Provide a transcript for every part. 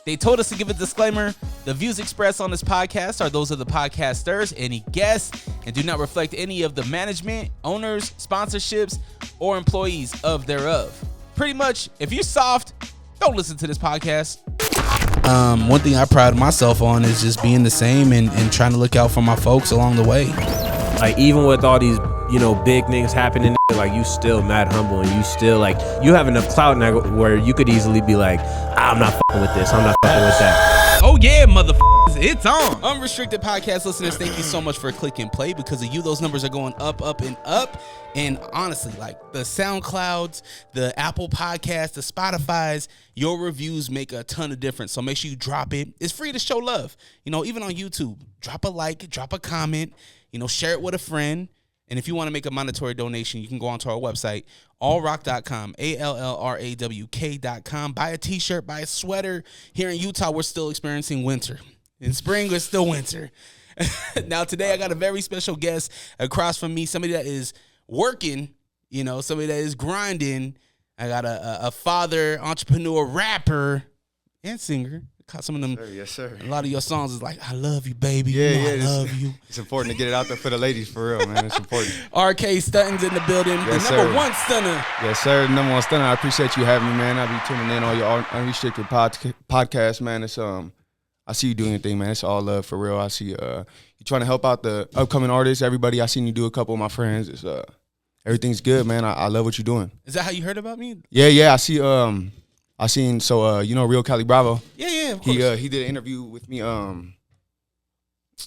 They told us to give a disclaimer. The views expressed on this podcast are those of the podcasters, any guests, and do not reflect any of the management, owners, sponsorships, or employees of thereof. Pretty much, if you're soft, don't listen to this podcast. One thing I pride myself on is just being the same and trying to look out for my folks along the way. Like, even with all these, big things happening, like, you still mad humble, and you still, like, you have enough clout now where you could easily be like, I'm not fucking with this, I'm not fucking with that. Oh yeah, motherfuckers, it's on. Unrestricted Podcast listeners, thank you so much for clicking play. Because of you, those numbers are going up, up, and up. And honestly, like the SoundClouds, the Apple Podcasts, the Spotifys, your reviews make a ton of difference. So make sure you drop it. It's free to show love. Even on YouTube, drop a like, drop a comment, share it with a friend. And if you want to make a monetary donation, you can go onto our website, allrock.com, ALLRAWK.com. Buy a t-shirt, buy a sweater. Here in Utah, we're still experiencing winter. In spring, it's still winter. Now, today, I got a very special guest across from me, somebody that is working, somebody that is grinding. I got a father, entrepreneur, rapper, and singer. Some of them, yes, sir. A lot of your songs is like, I love you, baby. I love you. It's important to get it out there for the ladies, for real, man. It's important. RK Stuntin's in the building. Yes, the number sir. one stunner. Yes, sir. Number one stunner. I appreciate you having me, man. I'll be tuning in on your Unrestricted Podcast, man. It's I see you doing your thing, man. It's all love, for real. I see you trying to help out the upcoming artists, everybody. I seen you do a couple of my friends. It's everything's good, man. I love what you're doing. Is that how you heard about me? Yeah. I see. I seen Real Cali Bravo. Yeah, of course. He did an interview with me. What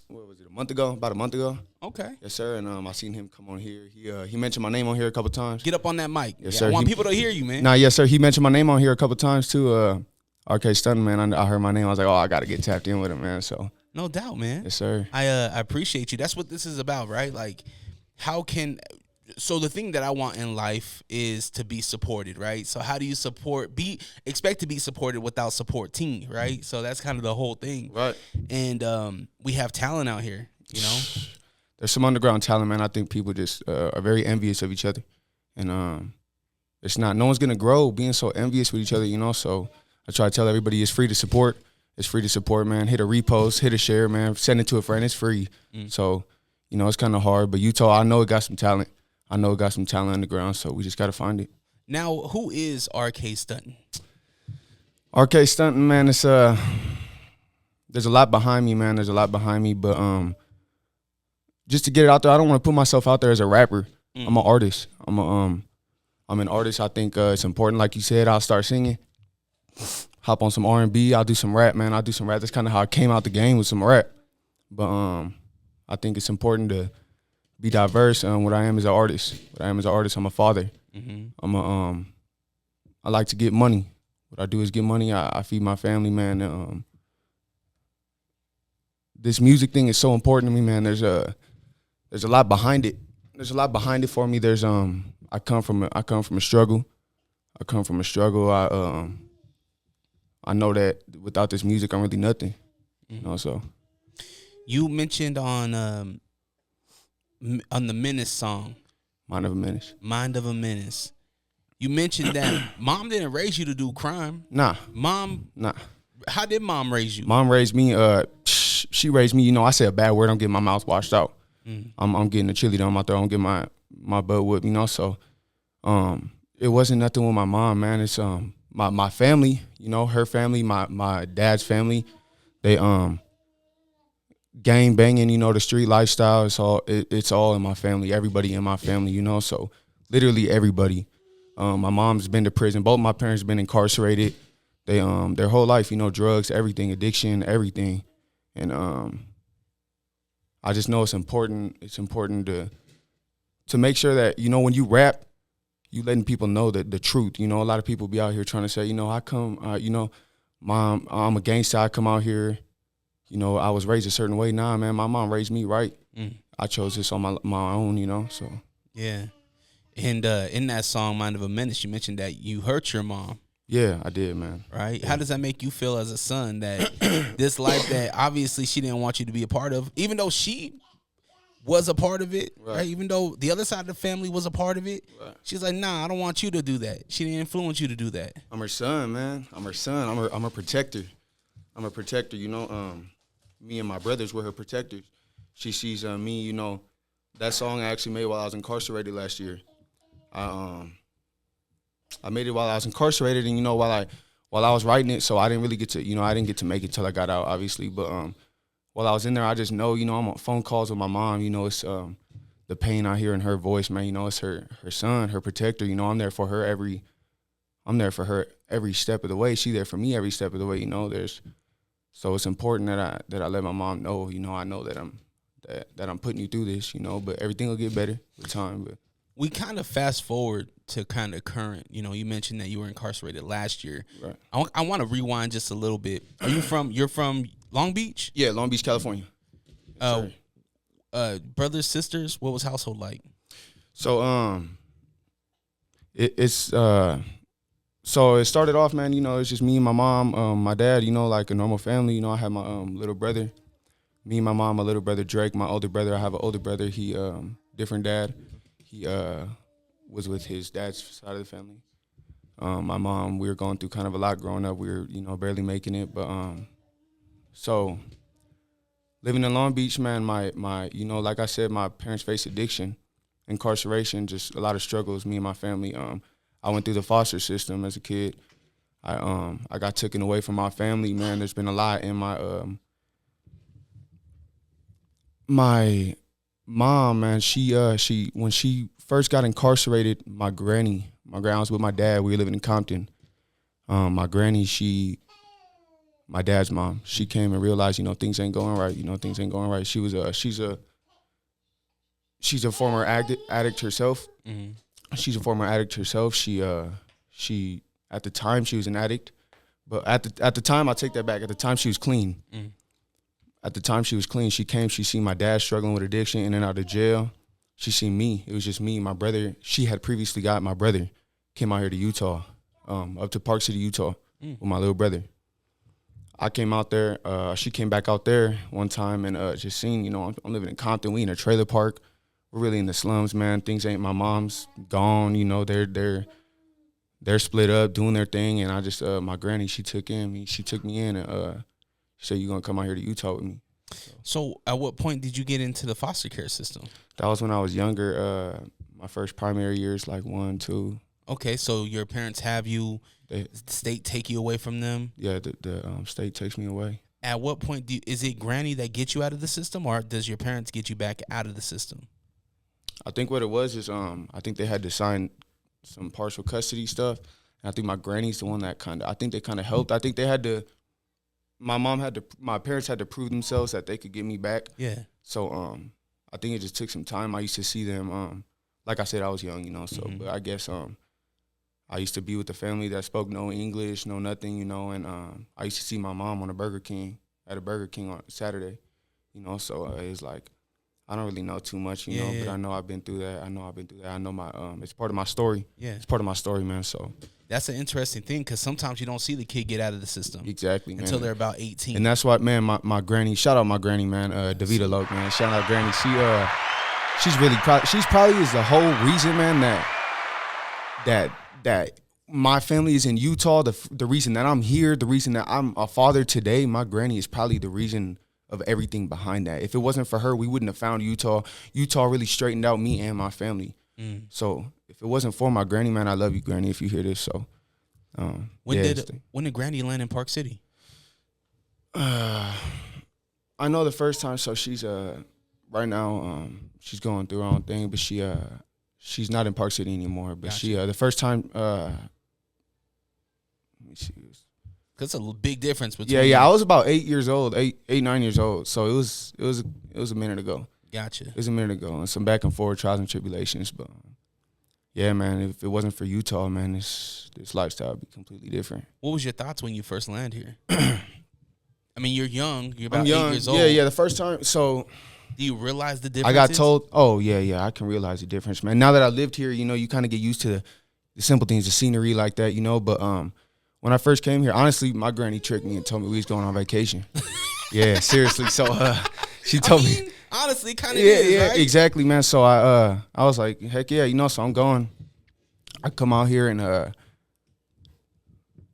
was it? About a month ago. Okay. Yes, sir. And I seen him come on here. He mentioned my name on here a couple times. Get up on that mic. Yes, sir. I want people to hear you, man. Nah, yes, sir. He mentioned my name on here a couple times too. RK Stuntin, man. I heard my name. I was like, I got to get tapped in with him, man. So. No doubt, man. Yes, sir. I appreciate you. That's what this is about, right? Like, so the thing that I want in life is to be supported, right? So how do you expect to be supported without supporting, right? So that's kind of the whole thing. Right. And we have talent out here, There's some underground talent, man. I think people just are very envious of each other. And it's not, no one's going to grow being so envious with each other, So I try to tell everybody it's free to support. It's free to support, man. Hit a repost, hit a share, man. Send it to a friend. It's free. So, it's kind of hard. But Utah, I know it got some talent. I know it got some talent underground, so we just got to find it. Now, who is RK Stuntin? RK Stuntin, man, it's there's a lot behind me, man. There's a lot behind me, but just to get it out there, I don't want to put myself out there as a rapper. I'm an artist. I'm an artist. I think it's important. Like you said, I'll start singing, hop on some R&B. I'll do some rap, man. I'll do some rap. That's kind of how I came out the game, with some rap. But I think it's important to be diverse. What I am is an artist. I'm a father. Mm-hmm. I like to get money. What I do is get money. I feed my family, man. This music thing is so important to me, man. There's a lot behind it. There's a lot behind it for me. There's I come from a struggle. I know that without this music, I'm really nothing. So. You mentioned on the Menace song, Mind of a Menace. You mentioned that mom didn't raise you to do crime. Nah. How did mom raise you? Mom raised me. She raised me. I say a bad word, I'm getting my mouth washed out. I'm getting the chili down my throat. I'm getting my butt whipped. So it wasn't nothing with my mom, man. It's my family. Her family, my dad's family. They gang banging, the street lifestyle. It's all in my family. Everybody in my family, So literally everybody. My mom's been to prison. Both my parents been incarcerated. They their whole life, drugs, everything, addiction, everything. And I just know it's important. It's important to make sure that when you rap, you letting people know the truth. A lot of people be out here trying to say, how come, mom, I'm a gangster. I come out here. I was raised a certain way. Nah, man, my mom raised me right. I chose this on my own, so. Yeah. And in that song, Mind of a Menace, you mentioned that you hurt your mom. Yeah, I did, man. Right? Yeah. How does that make you feel as a son that this life that obviously she didn't want you to be a part of, even though she was a part of it, right? Even though the other side of the family was a part of it, right. She's like, nah, I don't want you to do that. She didn't influence you to do that. I'm her son, man. I'm her son. I'm her protector. I'm a protector, you know. Me and my brothers were her protectors. She sees me, you know. That song I actually made while I was incarcerated last year. I made it while I was incarcerated, and you know, while I was writing it, so I didn't really get to, you know, I didn't get to make it till I got out, obviously. But while I was in there, I just know, you know, I'm on phone calls with my mom. You know, it's the pain I hear in her voice, man. You know, it's her son, her protector. You know, I'm there for her every step of the way. She there for me every step of the way. You know, so it's important that I let my mom know. You know, I know that I'm putting you through this. You know, but everything will get better with time. But we kind of fast forward to kind of current. You know, you mentioned that you were incarcerated last year. Right. I want to rewind just a little bit. You're from Long Beach? Yeah, Long Beach, California. Brothers, sisters, what was household like? So so it started off, man, you know, it's just me and my mom, my dad, you know, like a normal family. You know, I had my little brother, me and my mom, my little brother Drake, my older brother. I have an older brother. He different dad. He was with his dad's side of the family. My mom, we were going through kind of a lot growing up. We were, you know, barely making it. But so living in Long Beach, man, my you know, like I said, my parents faced addiction, incarceration, just a lot of struggles. Me and my family. I went through the foster system as a kid. I got taken away from my family, man. There's been a lot in my mom, man. She when she first got incarcerated, my granny, I was with my dad. We were living in Compton. My granny, my dad's mom, she came and realized, you know, things ain't going right. You know, things ain't going right. She was she's a former addict herself. Mm-hmm. She's a former addict herself. She at the time she was an addict, but at the time, I take that back. At the time she was clean. Mm. At the time she was clean. She came. She seen my dad struggling with addiction, in and out of jail. She seen me. It was just me, my brother. She had previously got my brother. Came out here to Utah, up to Park City, Utah, with my little brother. I came out there. She came back out there one time and just seen, you know, I'm living in Compton. We in a trailer park. We're really in the slums, man. Things ain't. My mom's gone. You know, they're split up, doing their thing. And I just my granny, she took me in and she said, "You gonna come out here to Utah with me?" So at what point did you get into the foster care system? That was when I was younger. My first primary years, like 1, 2. Okay, so your parents have you. The state take you away from them? Yeah, the state takes me away. At what point is it granny that gets you out of the system, or does your parents get you back out of the system? I think what it was is I think they had to sign some partial custody stuff. And I think my granny's the one that I think they kind of helped. I think they had to, my parents had to prove themselves that they could get me back. Yeah. So I think it just took some time. I used to see them, like I said, I was young, you know, so, mm-hmm. But I guess I used to be with a family that spoke no English, no nothing, you know, and I used to see my mom at a Burger King on Saturday, you know, so it was like, I don't really know too much, you know, but I know I've been through that. I know my, it's part of my story. Yeah. It's part of my story, man, so. That's an interesting thing, because sometimes you don't see the kid get out of the system. Exactly, man. Until they're about 18. And that's why, man, my granny, shout out my granny, man, Davita Loke, man. Shout out Granny. She's really proud. She's probably is the whole reason, man, that my family is in Utah, the reason that I'm here, the reason that I'm a father today. My granny is probably the reason of everything behind that. If it wasn't for her, we wouldn't have found Utah. Utah really straightened out me and my family. Mm. So if it wasn't for my granny, man, I love you, Granny, if you hear this. So when did Granny land in Park City? I know the first time. So she's right now she's going through her own thing, but she's not in Park City anymore. But gotcha. She the first time. Let me see. That's a big difference between. Yeah. I was about 8 years old, 9 years old. So it was a minute ago. Gotcha. It was a minute ago, and some back and forth trials and tribulations. But yeah, man, if it wasn't for Utah, man, this lifestyle would be completely different. What was your thoughts when you first landed here? I mean, you're young. You're about 8 years old. Yeah. The first time, so. Do you realize the difference? I got told. Oh yeah. I can realize the difference, man. Now that I lived here, you know, you kind of get used to the simple things, the scenery like that, you know. But when I first came here, honestly, my granny tricked me and told me we was going on vacation. Yeah, seriously. So she told me. Honestly, kind of is, right? Exactly, man. So I was like, heck yeah, you know. So I'm going. I come out here and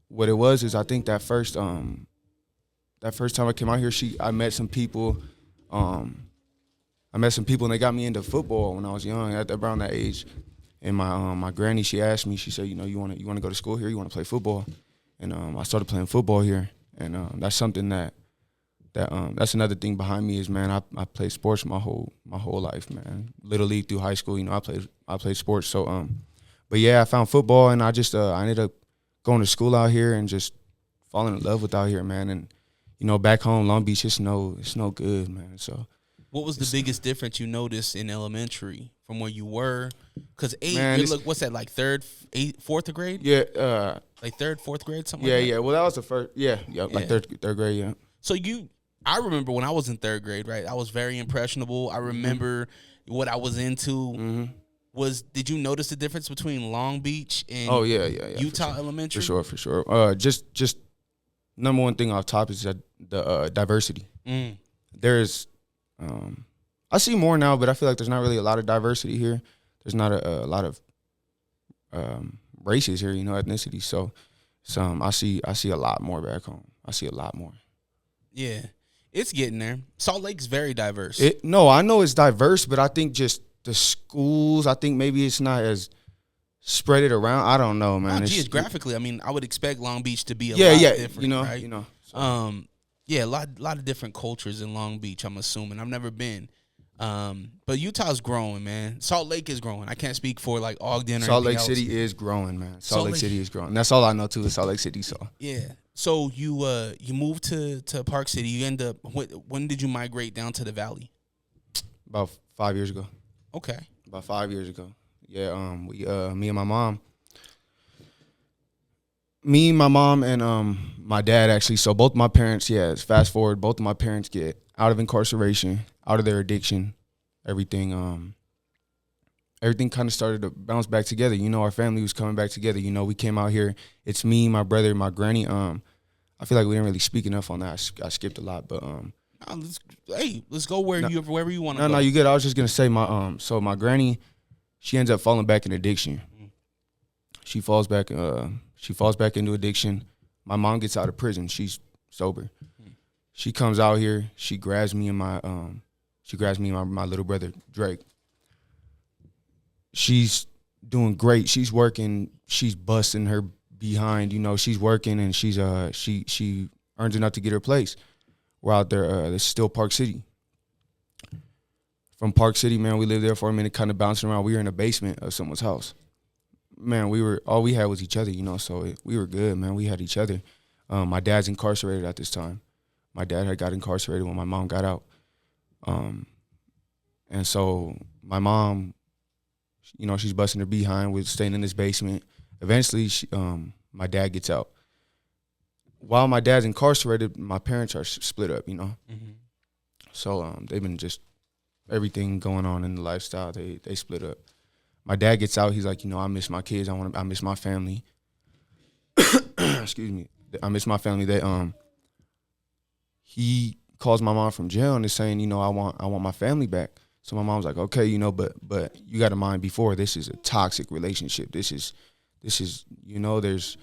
what it was is I think that first that first time I came out here, I met some people. I met some people and they got me into football when I was young, around that age. And my granny, she asked me, she said, you know, you want to go to school here? You want to play football? And I started playing football here. And that's something that's another thing behind me is, man, I played sports my whole life, man. Little league through high school, you know, I played sports. So, but yeah, I found football and I just I ended up going to school out here and just falling in love with out here, man. And you know, back home, Long Beach, it's no good, man. So. What was the biggest difference you noticed in elementary from where you were? Because what's that, like fourth grade? Yeah. Like third, fourth grade, something like that? Yeah, well, that was the first, like third grade, yeah. So I remember when I was in third grade, right? I was very impressionable. I remember what I was into. Mm-hmm. Did you notice the difference between Long Beach and Utah Elementary? For sure. Just number one thing off top is that the diversity. There's I see more now, but I feel like there's not really a lot of diversity here. There's not a lot of races here, you know, ethnicity. So I see a lot more back home. I see a lot more. Yeah, it's getting there. Salt Lake's very diverse. No, I know it's diverse, but I think just the schools, I think maybe it's not as spread it around. I don't know, man. Geographically, I mean, I would expect Long Beach to be a lot different, you know, right? You know. So. Yeah, a lot of different cultures in Long Beach, I'm assuming. I've never been. But Utah's growing, man. Salt Lake is growing. I can't speak for like Ogden or Salt Lake else. City is growing, man. Salt Lake City is growing. That's all I know too is Salt Lake City. So yeah. So you moved to Park City. You end up when did you migrate down to the Valley? About 5 years ago. Okay. About 5 years ago. Yeah. Me and my mom. Me, my mom, and my dad, actually. So both my parents, fast forward, both of my parents get out of incarceration, out of their addiction, everything kind of started to bounce back together. You know, our family was coming back together. You know, we came out here. It's me, my brother, my granny. I feel like we didn't really speak enough on that. I skipped a lot, but let's go wherever you want to go. No, you good. I was just gonna say my granny, she ends up falling back in addiction. She falls back into addiction. My mom gets out of prison. She's sober. She comes out here. She grabs me and my little brother Drake. She's doing great. She's working. She's busting her behind. You know, she's working and she earns enough to get her place. We're out there. This is still Park City. From Park City, man, we lived there for a minute, kind of bouncing around. We were in the basement of someone's house. Man, all we had was each other, you know, so we were good, man. We had each other. My dad's incarcerated at this time. My dad had got incarcerated when my mom got out. And so my mom, you know, she's busting her behind with staying in this basement. Eventually, my dad gets out. While my dad's incarcerated, my parents are split up, you know. Mm-hmm. So they've been just everything going on in the lifestyle. They split up. My dad gets out. He's like, you know, I miss my kids. I miss my family. Excuse me. I miss my family. He calls my mom from jail and is saying, you know, I want my family back. So my mom's like, okay, you know, but you got to mind before this is a toxic relationship. This is, you know, there's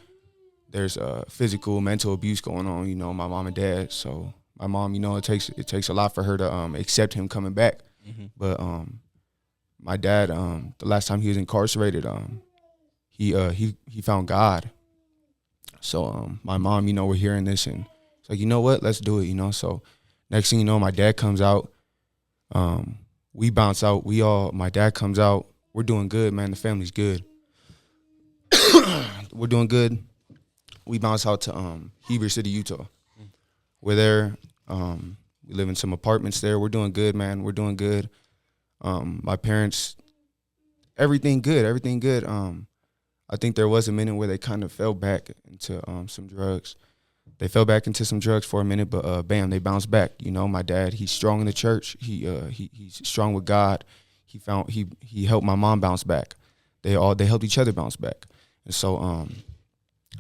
physical, mental abuse going on. You know, my mom and dad. So my mom, you know, it takes a lot for her to accept him coming back. Mm-hmm. But my dad, the last time he was incarcerated, he found God. So my mom, you know, we're hearing this and it's like, you know what, let's do it, you know. So next thing you know, my dad comes out. We bounce out. My dad comes out. We're doing good, man. The family's good. We're doing good. We bounce out to Heber City, Utah. We're there. We live in some apartments there. We're doing good, man. We're doing good. My parents, everything good. I think there was a minute where they kind of fell back into some drugs. They fell back into some drugs for a minute, but bam, they bounced back. You know, my dad, he's strong in the church. He's strong with God. He helped my mom bounce back. They helped each other bounce back. And so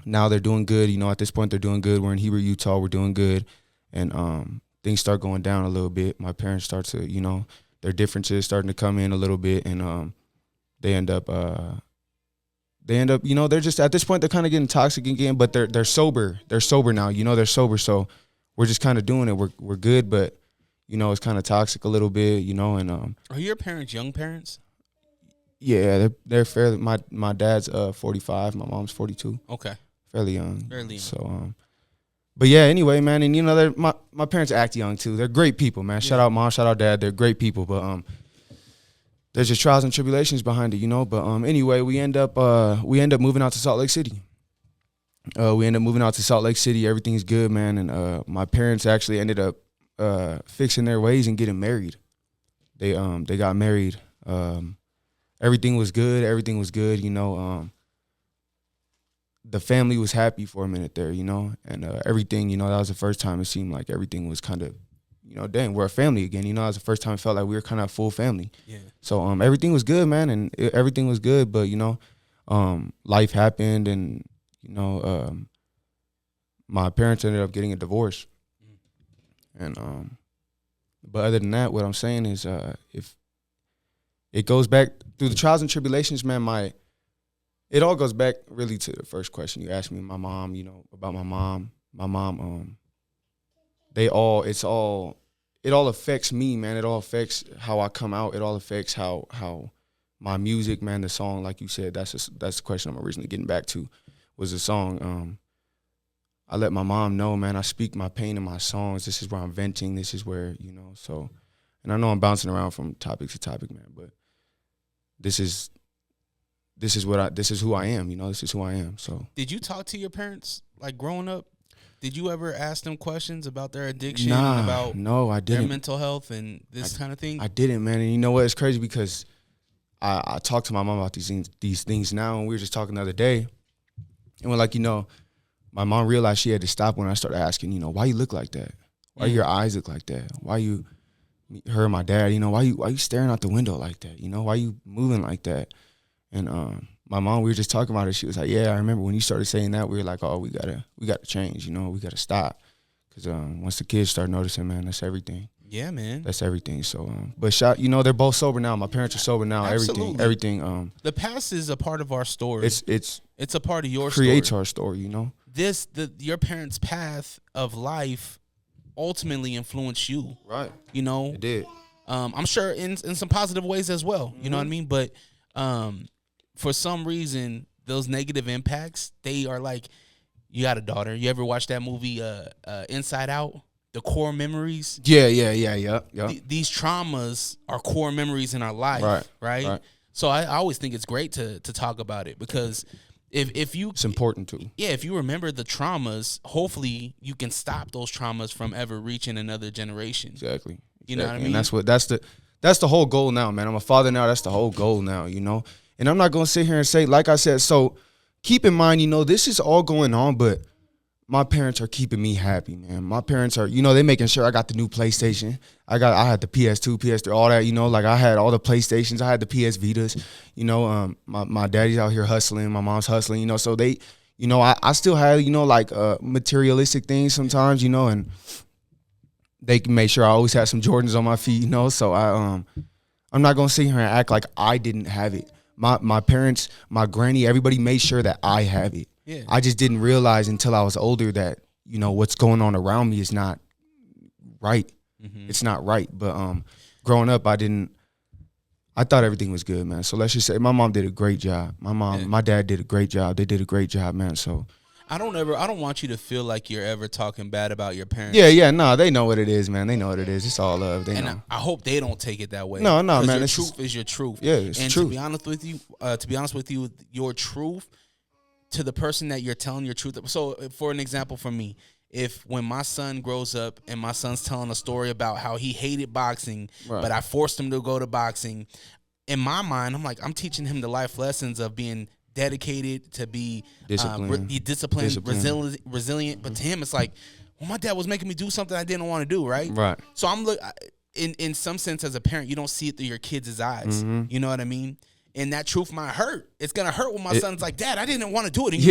now they're doing good. You know, at this point they're doing good. We're in Heber, Utah. We're doing good. And things start going down a little bit. My parents start to, you know, their differences starting to come in a little bit, and they end up, you know, they're just at this point they're kind of getting toxic again, but they're sober. They're sober now, you know, they're sober. So we're just kind of doing it. We're good, but you know, it's kind of toxic a little bit, you know. And are your parents young parents? Yeah, they're fairly. My dad's 45, my mom's 42. Okay, fairly young. Fairly young. So but yeah, anyway, man, and you know, my parents act young too. They're great people, man. Shout out mom, shout out dad. They're great people, but there's just trials and tribulations behind it, you know. But anyway, we end up moving out to Salt Lake City. Everything's good, man. And my parents actually ended up fixing their ways and getting married. They got married. Everything was good, you know. The family was happy for a minute there, you know, and everything, you know, that was the first time it seemed like everything was kind of, you know, dang, we're a family again, you know. That was the first time it felt like we were kind of a full family. Yeah. So everything was good, man, and everything was good, but you know, life happened, and you know, my parents ended up getting a divorce, and but other than that, what I'm saying is, if it goes back through the trials and tribulations, man, it all goes back really to the first question you asked me, my mom, you know, about my mom. My mom, it all affects me, man. It all affects how I come out. It all affects how my music, man, the song, like you said, that's the question I'm originally getting back to, was the song. I let my mom know, man, I speak my pain in my songs. This is where I'm venting. This is where, you know, so, and I know I'm bouncing around from topic to topic, man, but this is who I am, you know. This is who I am. So, did you talk to your parents like growing up? Did you ever ask them questions about their addiction, no, I didn't. Their mental health and this kind of thing? I didn't, man. And you know what? It's crazy because I talk to my mom about these things now, and we were just talking the other day, and we're like, you know, my mom realized she had to stop when I started asking, you know, why you look like that? Why your eyes look like that? Why you, her and my dad, you know, why you staring out the window like that? You know, why you moving like that? And my mom, we were just talking about it. She was like, yeah, I remember when you started saying that, we were like, oh, we gotta change, you know, we gotta stop. Because once the kids start noticing, man, that's everything. Yeah, man. That's everything. So, but you know, they're both sober now. My parents are sober now. Absolutely. Everything. The past is a part of our story. It's a part of your creates story. Our story, you know. Your parents' path of life ultimately influenced you. Right. You know. It did. I'm sure in some positive ways as well. You know what I mean? But for some reason, those negative impacts, they are like, you got a daughter. You ever watch that movie Inside Out? The core memories. Yeah. These traumas are core memories in our life, right? So I always think it's great to talk about it, because if you, it's important too. Yeah, if you remember the traumas, hopefully you can stop those traumas from ever reaching another generation. Exactly. You know what I mean? And that's the whole goal now, man. I'm a father now. That's the whole goal now, you know. And I'm not gonna sit here and say, like I said, so keep in mind, you know, this is all going on, but my parents are keeping me happy, man. My parents are, you know, they making sure I got the new PlayStation. I had the PS2, PS3, all that, you know, like I had all the PlayStations. I had the PS Vitas, you know. My daddy's out here hustling, my mom's hustling, you know, so they, you know, I still have, you know, like materialistic things sometimes, you know, and they can make sure I always have some Jordans on my feet, you know. So I'm not gonna sit here and act like I didn't have it. My parents, my granny, everybody made sure that I have it. Yeah. I just didn't realize until I was older that, you know, what's going on around me is not right. Mm-hmm. It's not right. But growing up, I thought everything was good, man. So let's just say my mom did a great job. My dad did a great job. They did a great job, man. So I don't want you to feel like you're ever talking bad about your parents. Yeah, no, they know what it is, man. They know what it is. It's all love. They know. I hope they don't take it that way. No, man. Your truth is your truth. Yeah, it's true. And to be honest with you, your truth to the person that you're telling your truth. So, for an example, for me, when my son grows up and my son's telling a story about how he hated boxing, but I forced him to go to boxing, in my mind, I'm like, I'm teaching him the life lessons of being dedicated, to be disciplined, resilient. But to him, it's like, well, my dad was making me do something I didn't want to do, right? Right. So I'm in some sense, as a parent, you don't see it through your kids' eyes. Mm-hmm. You know what I mean? And that truth might hurt. It's gonna hurt when my son's like, "Dad, I didn't want to do it." And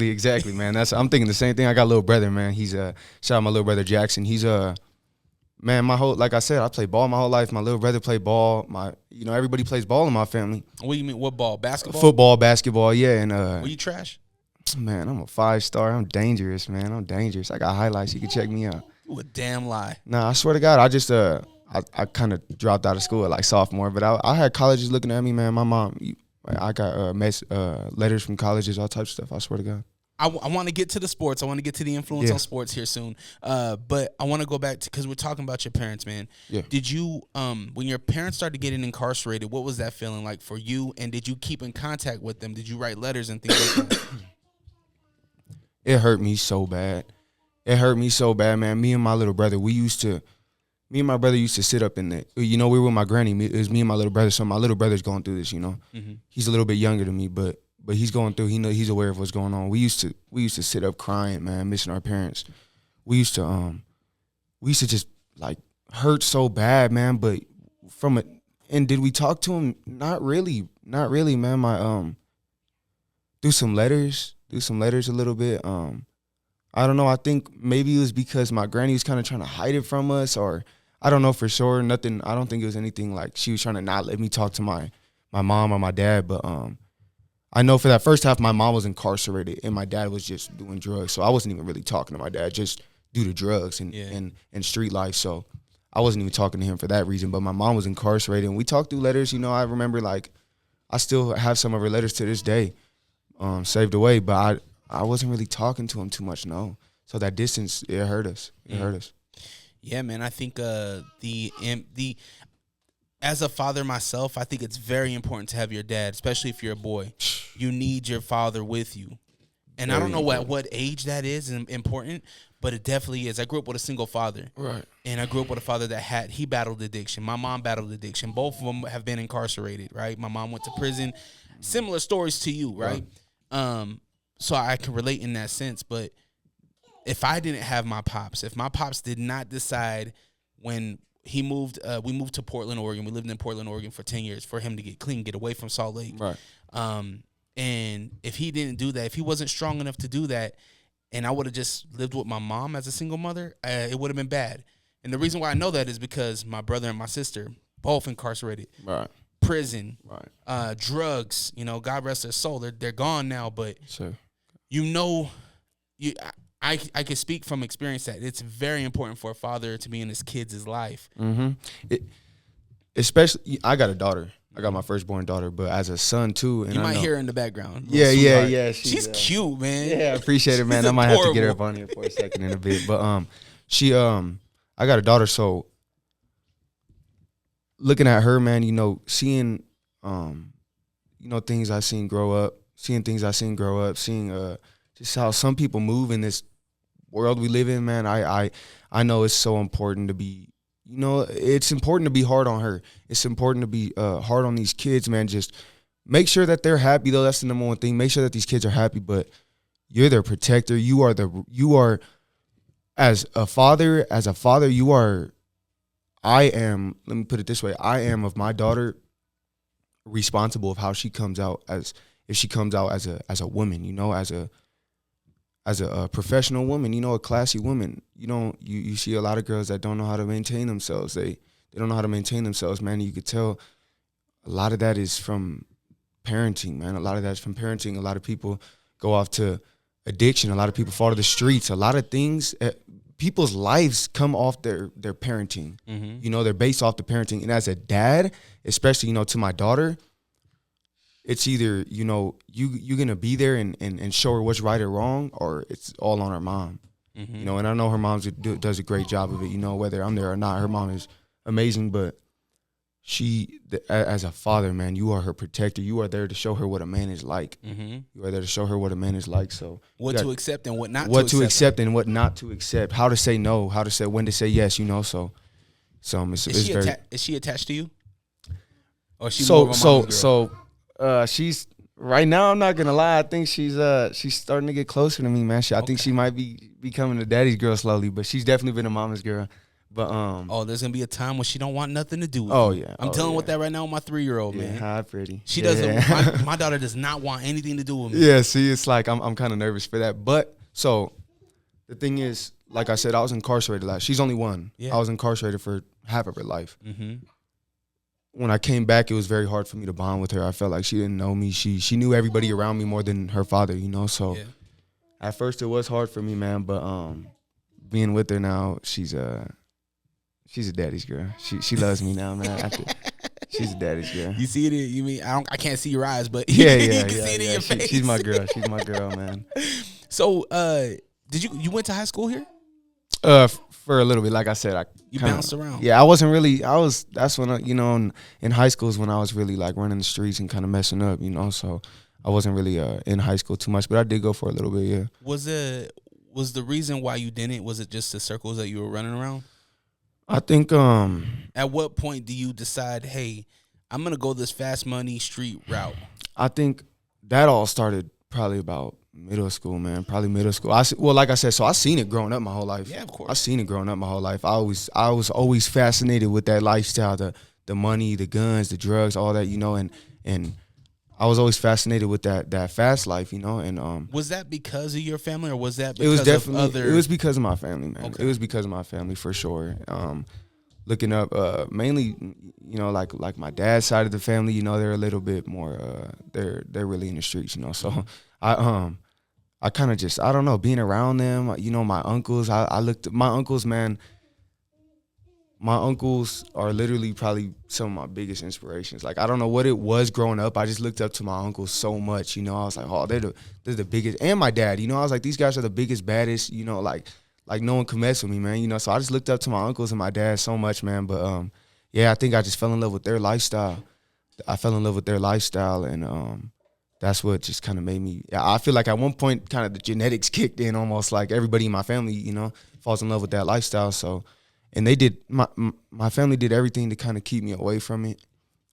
exactly, man. I'm thinking the same thing. I got a little brother, man. He's shout out my little brother Jackson. He's man, like I said, I played ball my whole life. My little brother played ball. Everybody plays ball in my family. What do you mean? What ball? Basketball? Football, basketball, yeah. And were you trash? Man, I'm a 5-star. I'm dangerous, man. I'm dangerous. I got highlights. You can check me out. You a damn lie. Nah, I swear to God, I just I kind of dropped out of school at like sophomore, but I had colleges looking at me, man. My mom, I got letters from colleges, all types of stuff. I swear to God. I want to get to the sports. I want to get to the influence on sports here soon. But I want to go back to, because we're talking about your parents, man. Yeah. Did you, when your parents started getting incarcerated, what was that feeling like for you? And did you keep in contact with them? Did you write letters and things like that? It hurt me so bad. It hurt me so bad, man. Me and my little brother, me and my brother used to sit up in the, we were with my granny. It was me and my little brother. So my little brother's going through this, Mm-hmm. He's a little bit younger than me, but he's going through. He's aware of what's going on. We used to sit up crying, man, missing our parents. We used to just like hurt so bad, man. But and did we talk to him? Not really, man. My do some letters a little bit. I don't know. I think maybe it was because my granny was kind of trying to hide it from us, or I don't know for sure. Nothing. I don't think it was anything like she was trying to not let me talk to my mom or my dad, but I know for that first half, my mom was incarcerated and my dad was just doing drugs. So I wasn't even really talking to my dad, just due to drugs and street life. So I wasn't even talking to him for that reason. But my mom was incarcerated and we talked through letters. I remember I still have some of her letters to this day saved away. But I wasn't really talking to him too much, no. So that distance, it hurt us. It hurt us. Yeah, man. I think as a father myself, I think it's very important to have your dad, especially if you're a boy. You need your father with you. And very I don't know what age that is important, but it definitely is. I grew up with a single father. Right. And I grew up with a father that he battled addiction. My mom battled addiction. Both of them have been incarcerated, right? My mom went to prison. Similar stories to you, right? So I can relate in that sense. But if I didn't have my pops, if my pops did not decide when we moved to Portland, Oregon. We lived in Portland, Oregon for 10 years for him to get clean, get away from Salt Lake. Right. And if he didn't do that, if he wasn't strong enough to do that, and I would have just lived with my mom as a single mother, it would have been bad. And the reason why I know that is because my brother and my sister, both incarcerated. Right. Prison. Right. Drugs. God rest their soul. They're gone now, but sure. I can speak from experience that it's very important for a father to be in his kids' life. Mm-hmm. Especially, I got a daughter. I got my firstborn daughter, but as a son too. And you might hear her in the background. Yeah. She's cute, man. Yeah, I appreciate it, man. I might have to get her up on here for a second in a bit. But I got a daughter, so looking at her, man, seeing things I seen grow up, seeing just how some people move in this world we live in, man. I know it's so important to be, it's important to be hard on her. It's important to be hard on these kids, man. Just make sure that they're happy, though. That's the number one thing. Make sure that these kids are happy, but you're their protector. You are as a father, let me put it this way. I am of my daughter responsible of how she comes out as a woman, as a professional woman, a classy woman. You see a lot of girls that don't know how to maintain themselves. They don't know how to maintain themselves, man. You could tell a lot of that is from parenting, man. A lot of that's from parenting. A lot of people go off to addiction. A lot of people fall to the streets. A lot of things, people's lives come off their parenting. Mm-hmm. They're based off the parenting. And as a dad, especially, to my daughter, it's either, you're going to be there and show her what's right or wrong, or it's all on her mom. Mm-hmm. And I know her mom does a great job of it, whether I'm there or not. Her mom is amazing, but as a father, man, you are her protector. You are there to show her what a man is like. Mm-hmm. You are there to show her what a man is like. So what to accept and what not to accept. What to accept and what not to accept. How to say no. How to say when to say yes. So is she attached to you? Or is she more of a mama's girl? She's right now. I'm not gonna lie. I think she's starting to get closer to me, man. I think she might be becoming a daddy's girl slowly, but she's definitely been a mama's girl. But there's gonna be a time when she don't want nothing to do with you. Yeah. I'm dealing with that right now with my 3-year-old, man. Hi, pretty. She doesn't. My daughter does not want anything to do with me. Yeah. See, it's like I'm kind of nervous for that. But so the thing is, like I said, I was incarcerated last. She's only one. Yeah. I was incarcerated for half of her life. Mm-hmm. When I came back, it was very hard for me to bond with her. I felt like she didn't know me. She knew everybody around me more than her father, So at first it was hard for me, man. But being with her now, she's a daddy's girl. She loves me now, man. She's a daddy's girl. You see it? You mean I can't see your eyes, but Yeah, you yeah, can yeah. see it in Yeah. your face. She's my girl. She's my girl, man. So, did you went to high school here? For a little bit, like I said, You bounced around. Yeah, I wasn't really. That's when in high school is when I was really like running the streets and kind of messing up, So I wasn't really in high school too much, but I did go for a little bit. Yeah. Was the reason why you didn't? Was it just the circles that you were running around? I think. At what point do you decide, hey, I'm gonna go this fast money street route? I think that all started probably about middle school, man. Probably middle school. Like I said, so I seen it growing up my whole life. Yeah, of course. I seen it growing up my whole life. I was always fascinated with that lifestyle, the money, the guns, the drugs, all that, and I was always fascinated with that fast life, and was that because of your family, or was that because it was definitely of other? It was because of my family, man. Okay. It was because of my family for sure. Looking up mainly, like my dad's side of the family, they're a little bit more they're really in the streets, So I kind of just, I don't know, being around them, my uncles, I looked at my uncles, man. My uncles are literally probably some of my biggest inspirations. Like, I don't know what it was growing up. I just looked up to my uncles so much, I was like, oh, they're the biggest. And my dad, I was like, these guys are the biggest, baddest, like no one can mess with me, man. So I just looked up to my uncles and my dad so much, man. But yeah, I think I just fell in love with their lifestyle. And that's what just kind of made me. I feel like at one point, kind of the genetics kicked in, almost like everybody in my family, falls in love with that lifestyle. So, and they did. My family did everything to kind of keep me away from it.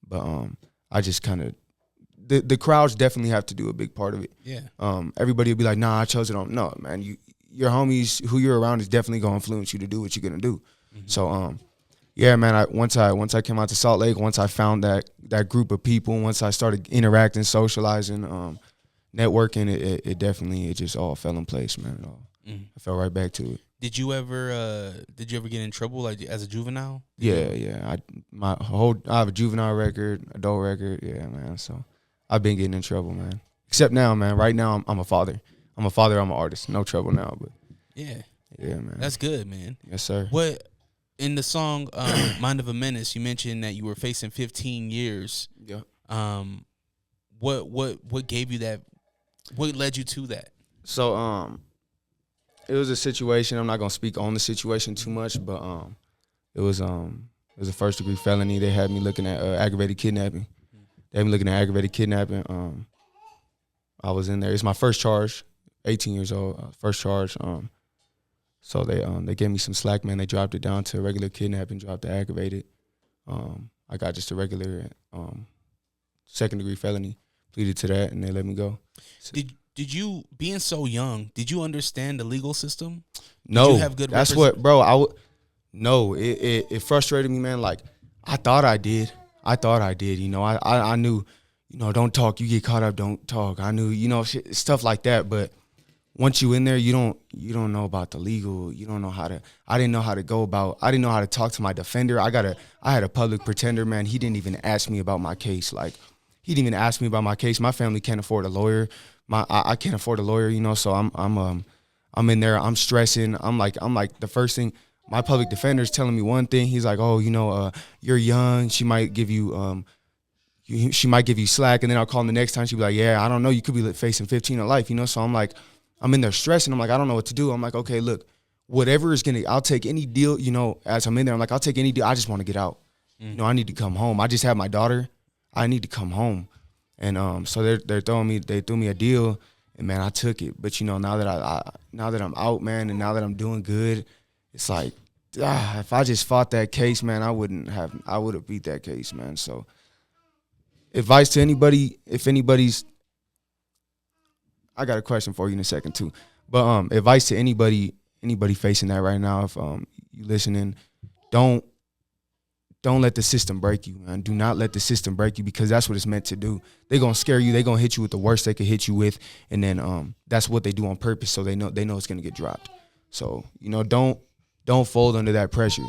But I just kind of. The crowds definitely have to do a big part of it. Yeah. Everybody will be like, nah, I chose it on. No, man, your homies, who you're around, is definitely gonna influence you to do what you're gonna do. Mm-hmm. So yeah, man. Once I came out to Salt Lake, once I found that group of people, once I started interacting, socializing, networking, it just all fell in place, man. I fell right back to it. Did you ever get in trouble, like, as a juvenile? Yeah. I have a juvenile record, adult record. Yeah, man. So I've been getting in trouble, man. Except now, man. Right now, I'm a father. I'm an artist. No trouble now, but yeah, man. That's good, man. Yes, sir. What in the song "Mind of a Menace"? You mentioned that you were facing 15 years. Yeah. What gave you that? What led you to that? So it was a situation. I'm not gonna speak on the situation too much, but it was a first degree felony. They had me looking at aggravated kidnapping. I was in there. It's my first charge. 18 years old, first charge. So they gave me some slack, man. They dropped it down to regular kidnapping, dropped the aggravated. I got just a regular second degree felony, pleaded to that, and they let me go. So, did you, being so young, did you understand the legal system? No, did you have good that's what, bro. No, it frustrated me, man. Like, I thought I did. I knew, don't talk. You get caught up, don't talk. I knew, stuff like that, but once you in there, you don't know about the legal. You don't know I didn't know how to go about. I didn't know how to talk to my defender. I had a public pretender, man. He didn't even ask me about my case. Like, he didn't even ask me about my case. My family can't afford a lawyer. I can't afford a lawyer, so I'm in there. I'm stressing. I'm like the first thing. My public defender is telling me one thing. He's like, oh, you're young. She might give you slack, and then I'll call him the next time. She'll be like, yeah, I don't know. You could be facing 15 to life, So I'm like, I'm in there stressing. I'm like, I don't know what to do. I'm like, okay, look, whatever is I'll take any deal, as I'm in there. I'm like, I'll take any deal. I just want to get out. I need to come home. I just have my daughter. I need to come home. And so they threw me a deal, and man, I took it. But now that I'm out, man, and now that I'm doing good, it's like, if I just fought that case, man, I would have beat that case, man. So advice to anybody, if anybody's, I got a question for you in a second too. But advice to anybody facing that right now, if you listening, don't let the system break you, man. Do not let the system break you, because that's what it's meant to do. They're gonna scare you. They're gonna hit you with the worst they could hit you with, and then that's what they do on purpose, so they know it's gonna get dropped. So don't fold under that pressure,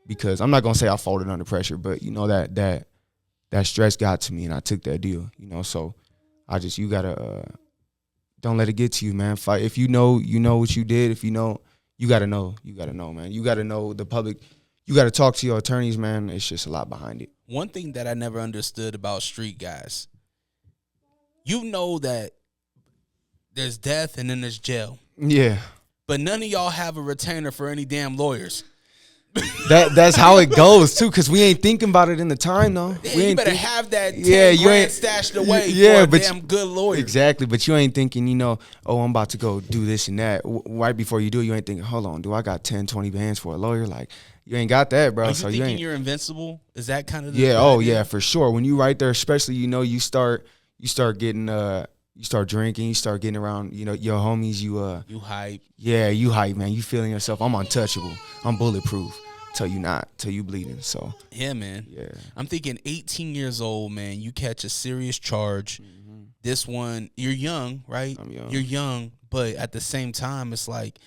because I'm not gonna say I folded under pressure, but that stress got to me, and I took that deal. So you gotta don't let it get to you, man. Fight if you know what you did. If you know you got to know, man. You got to know the public. You got to talk to your attorneys, man. It's just a lot behind it. One thing that I never understood about street guys, you know that there's death and then there's jail. Yeah. But none of y'all have a retainer for any damn lawyers. That's how it goes too, because we ain't thinking about it in the time though. Yeah, We you ain't better think- have that 10 you grand ain't stashed away yeah, for a but damn good lawyer. Exactly, but you ain't thinking, oh, I'm about to go do this and that. Right before you do, you ain't thinking, hold on, do I got 10, 20 bands for a lawyer? Like, you ain't got that, bro. Are you So thinking ain't. you're invincible? Is that kind of the Yeah. idea? Oh, yeah, for sure. When you right there, especially, you start getting, you start drinking, you start getting around, your homies. You hype. Yeah, you hype, man. You feeling yourself. I'm untouchable. I'm bulletproof. Till you not, till you bleeding. So Yeah, man. yeah. I'm thinking 18 years old, man. You catch a serious charge. This one, you're young, right? I'm young. You're young, but at the same time, it's like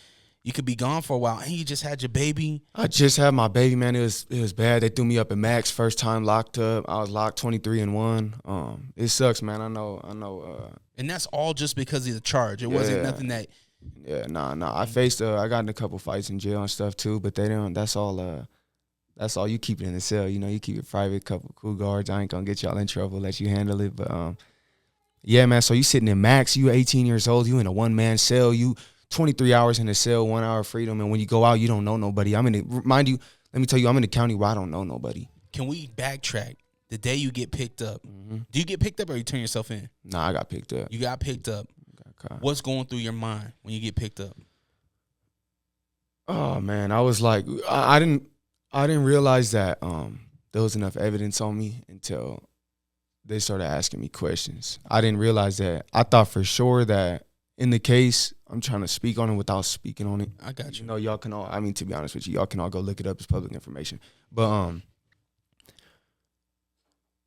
you could be gone for a while, and you just had your baby. I just had my baby, man. It was bad. They threw me up at max. First time locked up. I was locked 23-1. It sucks, man. I know. And that's all just because of the charge. It wasn't Yeah. nothing that. Yeah, nah. I faced. I got in a couple fights in jail and stuff too. But they don't. That's all. That's all. You keep it in the cell. You keep it private. Couple cool guards. I ain't gonna get y'all in trouble. Let you handle it. But yeah, man. So you sitting in max. You 18 years old. You in a 1-man cell. You 23 hours in the cell, 1 hour freedom. And when you go out, you don't know nobody. Mind you. Let me tell you, I'm in a county where I don't know nobody. Can we backtrack? The day you get picked up, do you get picked up or you turn yourself in? Nah, I got picked up. You got picked up. What's going through your mind when you get picked up? Oh man, I was like, I didn't realize that there was enough evidence on me until they started asking me questions. I didn't realize that. I thought for sure that in the case, I'm trying to speak on it without speaking on it. I got you. Y'all can all. I mean, to be honest with you, y'all can all go look it up. It's public information. But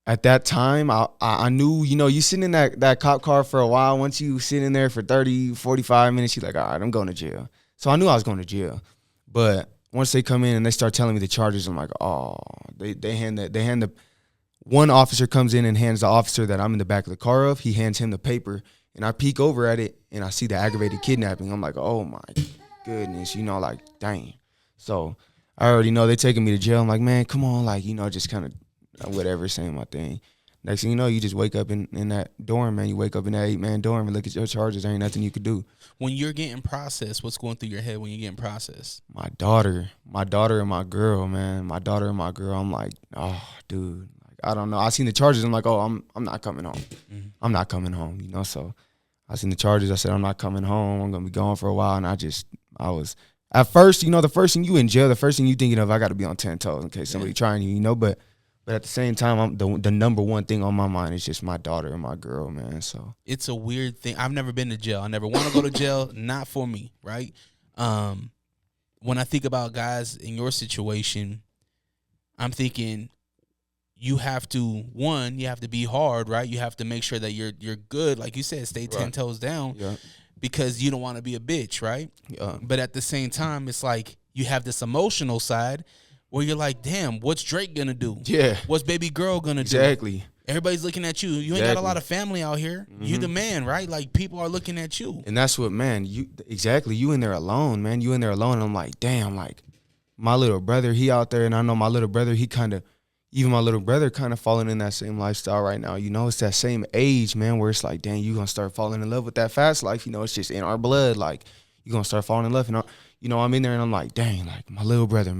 at that time, I knew, you sitting in that cop car for a while. Once you sit in there for 30, 45 minutes, you're like, all right, I'm going to jail. So I knew I was going to jail. But once they come in and they start telling me the charges, I'm like, oh, they hand the one officer comes in and hands the officer that I'm in the back of the car of, he hands him the paper, and I peek over at it and I see the aggravated kidnapping. I'm like, oh my goodness, like, dang. So I already know they're taking me to jail. I'm like, man, come on, like, just kind of whatever, saying my thing. Next thing you know, you just wake up in that dorm, man. You wake up in that 8-man dorm and look at your charges. There ain't nothing you could do. When you're getting processed, what's going through your head when you're getting processed? My daughter and my girl, man. My daughter and my girl. I'm like, oh, dude. Like, I don't know. I seen the charges. I'm like, oh, I'm not coming home. I'm not coming home. So I seen the charges. I said, I'm not coming home. I'm gonna be gone for a while. And I was at first, the first thing you in jail, the first thing you thinking of, I got to be on 10 toes in case somebody trying you, But at the same time, the number one thing on my mind is just my daughter and my girl, man. So it's a weird thing. I've never been to jail. I never want to go to jail. Not for me, right? When I think about guys in your situation, I'm thinking you have to be hard, right? You have to make sure that you're good, like you said, stay 10 toes down, because you don't want to be a bitch, right? But at the same time, it's like you have this emotional side where you're like, damn, what's Drake gonna do? Yeah. What's baby girl gonna do? Exactly. Everybody's looking at you. You ain't got a lot of family out here. You the man, right? Like, people are looking at you. And that's what, man, you in there alone, man. You in there alone. And I'm like, damn, like, my little brother, he out there, and I know my little brother, even my little brother kind of falling in that same lifestyle right now. It's that same age, man, where it's like, dang, you gonna start falling in love with that fast life. It's just in our blood. Like, you gonna start falling in love. And I'm in there and I'm like, dang, like, my little brother,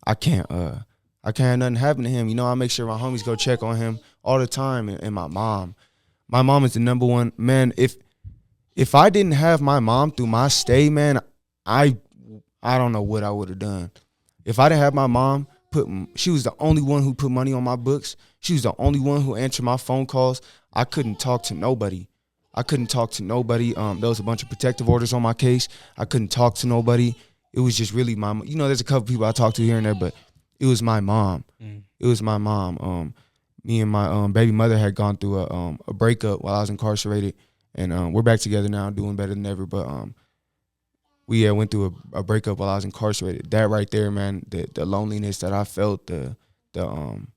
I can't have nothing happen to him. I make sure my homies go check on him all the time. And my mom is the number one, man. If I didn't have my mom through my stay, man, I don't know what I would have done. If I didn't have my mom, she was the only one who put money on my books. She was the only one who answered my phone calls. I couldn't talk to nobody. There was a bunch of protective orders on my case. I couldn't talk to nobody. It was just really my, there's a couple people I talk to here and there, but it was my mom. It was my mom. Me and my baby mother had gone through a breakup while I was incarcerated, and we're back together now, doing better than ever. But we went through a breakup while I was incarcerated. That right there, man, the loneliness that I felt, on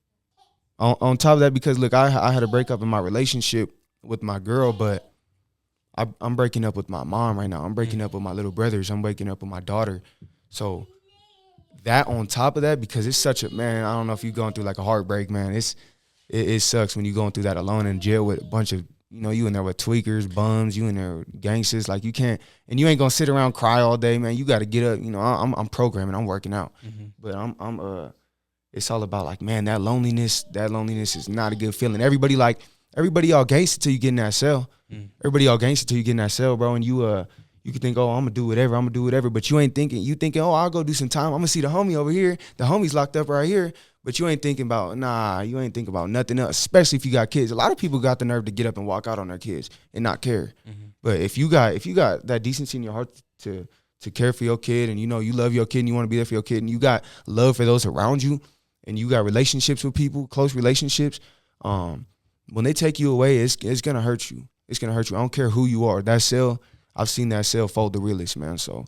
top of that, because look, I had a breakup in my relationship with my girl, but I'm breaking up with my mom right now. I'm breaking up with my little brothers. I'm breaking up with my daughter. So that on top of that, because it's such a, man, I don't know if you're going through like a heartbreak, man. It sucks when you're going through that alone in jail with a bunch of, you in there with tweakers, bums, you in there with gangsters. Like you can't, and you ain't gonna sit around cry all day, man. You got to get up. I'm programming, I'm working out, but it's all about like, man, that loneliness is not a good feeling. Everybody all gangster till you get in that cell. Everybody all gangster till you get in that cell, bro. And you can think, oh, I'm gonna do whatever, but you ain't thinking. You thinking, oh, I'll go do some time. I'm gonna see the homie over here. The homie's locked up right here. But you ain't thinking about, you ain't thinking about nothing else, especially if you got kids. A lot of people got the nerve to get up and walk out on their kids and not care. But if you got that decency in your heart to care for your kid, and you love your kid and you want to be there for your kid, and you got love for those around you, and you got relationships with people, close relationships, when they take you away, it's gonna hurt you. It's gonna hurt you. I don't care who you are. That cell, I've seen that cell fold the realest, man. So,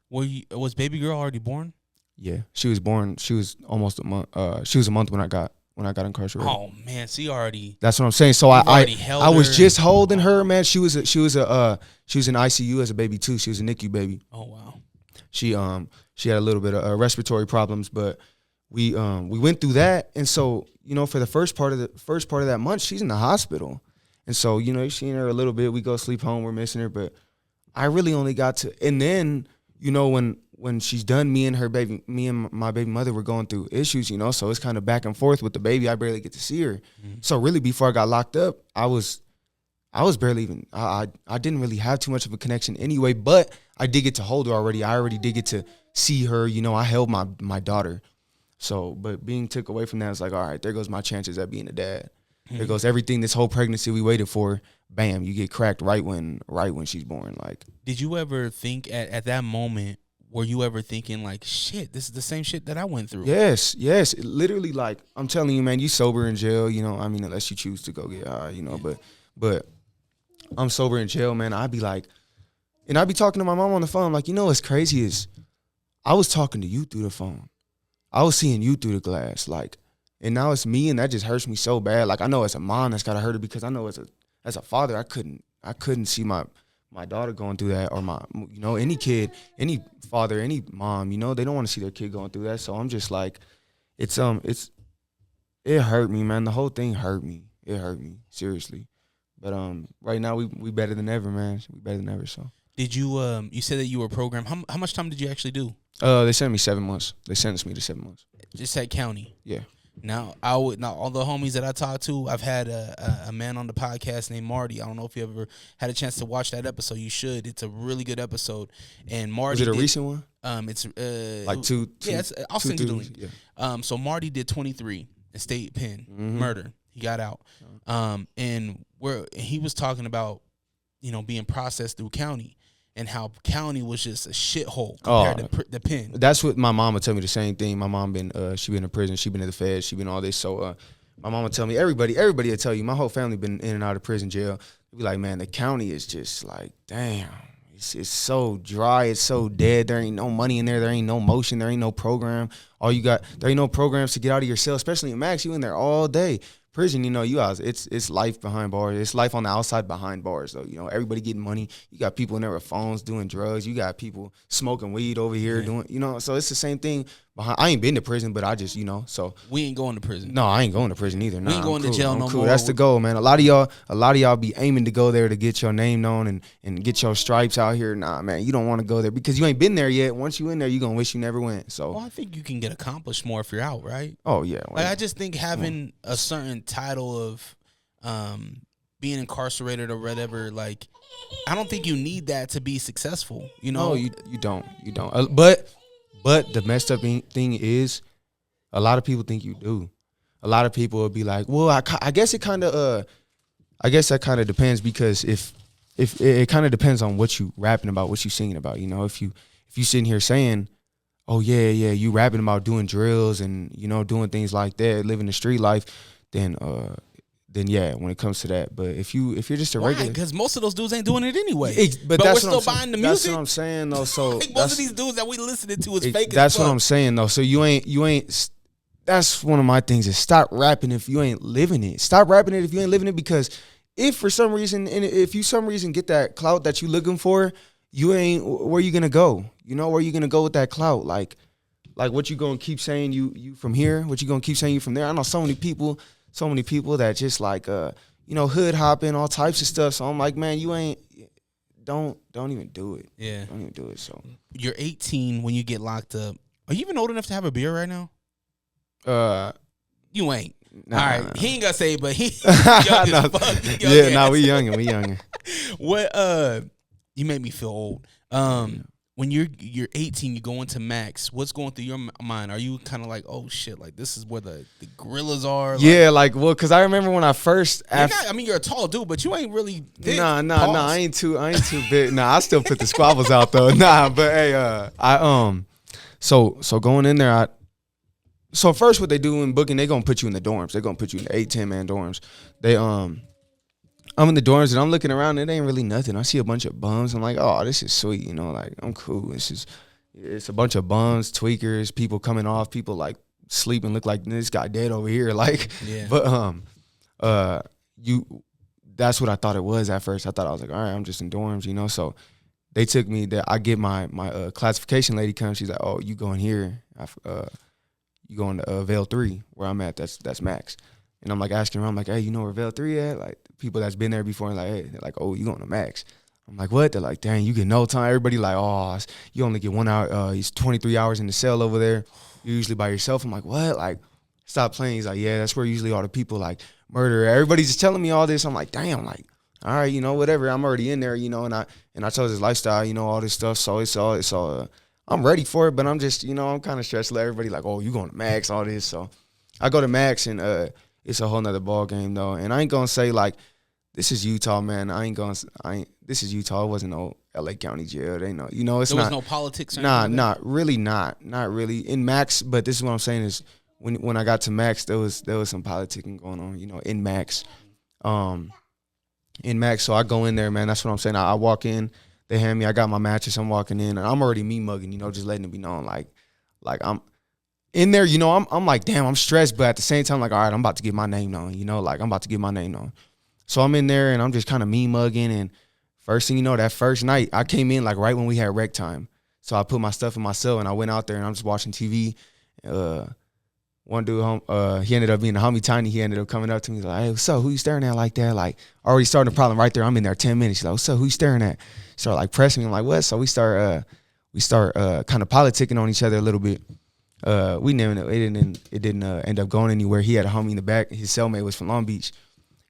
was baby girl already born? Yeah, she was born. She was almost a month. She was a month when I got incarcerated. Oh man, so you already. That's what I'm saying. So I was just holding her, man. She was in ICU as a baby too. She was a NICU baby. Oh wow. She had a little bit of respiratory problems, but we went through that, and so for the first part of that month, she's in the hospital, and so you're seeing her a little bit. We go sleep home, we're missing her, but I really only got to, and then when she's done, me and my baby mother were going through issues, so it's kind of back and forth with the baby. I barely get to see her. So really, before I got locked up, I was barely even, I didn't really have too much of a connection anyway, but I did get to hold her already. I already did get to see her. I held my daughter. So, but being took away from that, it's like, all right, there goes my chances at being a dad. There goes everything, this whole pregnancy we waited for. Bam, you get cracked right when she's born. Like, did you ever think at that moment, were you ever thinking like, shit, this is the same shit that I went through? Yes. Literally, like, I'm telling you, man, you sober in jail, unless you choose to go get high, but I'm sober in jail, man. I'd be like, and I'd be talking to my mom on the phone. I'm like, what's crazy is I was talking to you through the phone. I was seeing you through the glass, like, and now it's me, and that just hurts me so bad. Like, I know as a mom that's gotta hurt it, because I know as a father, I couldn't see my daughter going through that, or my, any kid, any father, any mom, they don't want to see their kid going through that. So I'm just like, it hurt me, man. The whole thing hurt me. It hurt me, seriously. But right now we better than ever, man. We better than ever. So did you you said that you were programmed? How much time did you actually do? They sent me 7 months. They sentenced me to 7 months. Just at county. Yeah. Now all the homies that I talked to, I've had a man on the podcast named Marty. I don't know if you ever had a chance to watch that episode. You should. It's a really good episode. And Marty, is it a recent one? It's like two. Yeah, I'll send you the link. Yeah. So Marty did 23 in state pen murder. He got out. And he was talking about being processed through county, and how county was just a shithole compared to the pen. That's what my mom would tell me, the same thing. My mom she been in prison, she been in the feds, she been all this. So my mom would tell me, everybody will tell you, my whole family been in and out of prison, jail. They'd be like, man, the county is just like, damn, it's so dry, it's so dead. There ain't no money in there, there ain't no motion, there ain't no program. There ain't no programs to get out of your cell, especially in Max. You in there all day. Prison, it's life behind bars. It's life on the outside behind bars, though. Everybody getting money. You got people in there with phones doing drugs. You got people smoking weed over here doing, so it's the same thing. I ain't been to prison, but I just, so. We ain't going to prison. No, I ain't going to prison either. We ain't going to jail no more. That's the goal, man. A lot of y'all be aiming to go there to get your name known and get your stripes out here. Nah, man, you don't want to go there because you ain't been there yet. Once you in there, you going to wish you never went. So. Well, I think you can get accomplished more if you're out, right? Oh, yeah. Like, I just think having a certain title of being incarcerated or whatever, like, I don't think you need that to be successful, No, you don't. You don't. But the messed up thing is, a lot of people think you do. A lot of people will be like, well, I guess it kind of, that kind of depends, because if it kind of depends on what you rapping about, what you singing about. If you sitting here saying, oh yeah, you rapping about doing drills and doing things like that, living the street life, then yeah, when it comes to that. But if you're just a regular, because most of those dudes ain't doing it anyway. But we're still buying the music. That's what I'm saying, though. So like most of these dudes that we listening to is fake. That's what I'm saying, though. So you ain't. That's one of my things, is stop rapping if you ain't living it. Stop rapping it if you ain't living it, because if for some reason, and if you some reason get that clout that you looking for, you ain't, where you gonna go? You know, where you gonna go with that clout? Like what you gonna keep saying you from here? What you gonna keep saying you from there? I know so many people that just like, you know, hood hopping, all types of stuff. So I'm like, man, you ain't, don't even do it. Yeah. Don't even do it. So you're 18 when you get locked up. Are you even old enough to have a beer right now? You ain't. Nah, all right. nah. He ain't gonna say, but he young as fuck. Yeah, nah, we youngin'. What you made me feel old. When you're 18, you go into Max. What's going through your mind? Are you kind of like, oh shit, like this is where the gorillas are? Like, yeah, like, well, cause I remember when I first. I mean, you're a tall dude, but you ain't really big. Nah. I ain't too big. Nah, I still put the squabbles out though. Nah, but hey, so going in there, so first what they do in booking, they gonna put you in the dorms. They gonna put you in the 8-10 man dorms. I'm in the dorms and I'm looking around. It ain't really nothing. I see a bunch of bums. I'm like, oh, this is sweet. You know, like I'm cool. It's a bunch of bums, tweakers, people coming off, people like sleeping, look like this guy dead over here. Like, yeah. But that's what I thought it was at first. I thought I was like, all right, I'm just in dorms, you know. So they took me there. I get my classification lady comes. She's like, oh, you going here? You going to Veil 3 where I'm at. That's Max. And I'm like asking around, I'm like, hey, you know where Veil 3 at? Like people that's been there before, and like, hey, they're like, oh, you going to Max? I'm like, what? They're like, dang, you get no time. Everybody like, oh, you only get 1 hour. He's 23 hours in the cell over there. You're usually by yourself. I'm like, what? Like, stop playing. He's like, yeah, that's where usually all the people like murder. Everybody's just telling me all this. I'm like, damn, like, all right, you know, whatever. I'm already in there, you know, and I chose his lifestyle, you know, all this stuff. So it's all. I'm ready for it, but I'm just, you know, I'm kind of stressed. Like everybody like, oh, you going to Max, all this. So I go to Max and it's a whole nother ball game though. And I ain't gonna say like, this is Utah, man. This is Utah. It wasn't no LA County jail. They know, you know, it's there not. was no politics. Or not really. Not really in Max. But this is what I'm saying is when I got to Max, there was some politicking going on, you know, in Max. So I go in there, man. That's what I'm saying. I walk in, they hand me, I got my mattress. I'm walking in, and I'm already me mugging, you know, just letting it be known, like I'm in there, you know. I'm like, damn, I'm stressed, but at the same time, like, all right, I'm about to get my name known, you know, like I'm about to get my name known. So I'm in there, and I'm just kind of me mugging, and first thing you know, that first night, I came in like right when we had rec time. So I put my stuff in my cell, and I went out there, and I'm just watching TV. One dude, he ended up being a homie Tiny. He ended up coming up to me. He's like, hey, what's up? Who you staring at like that? Like, already starting a problem right there. I'm in there 10 minutes. He's like, what's up? Who you staring at? So like pressing me. I'm like, what? So we start kind of politicking on each other a little bit. We never, it didn't end up going anywhere. He had a homie in the back. His cellmate was from Long Beach.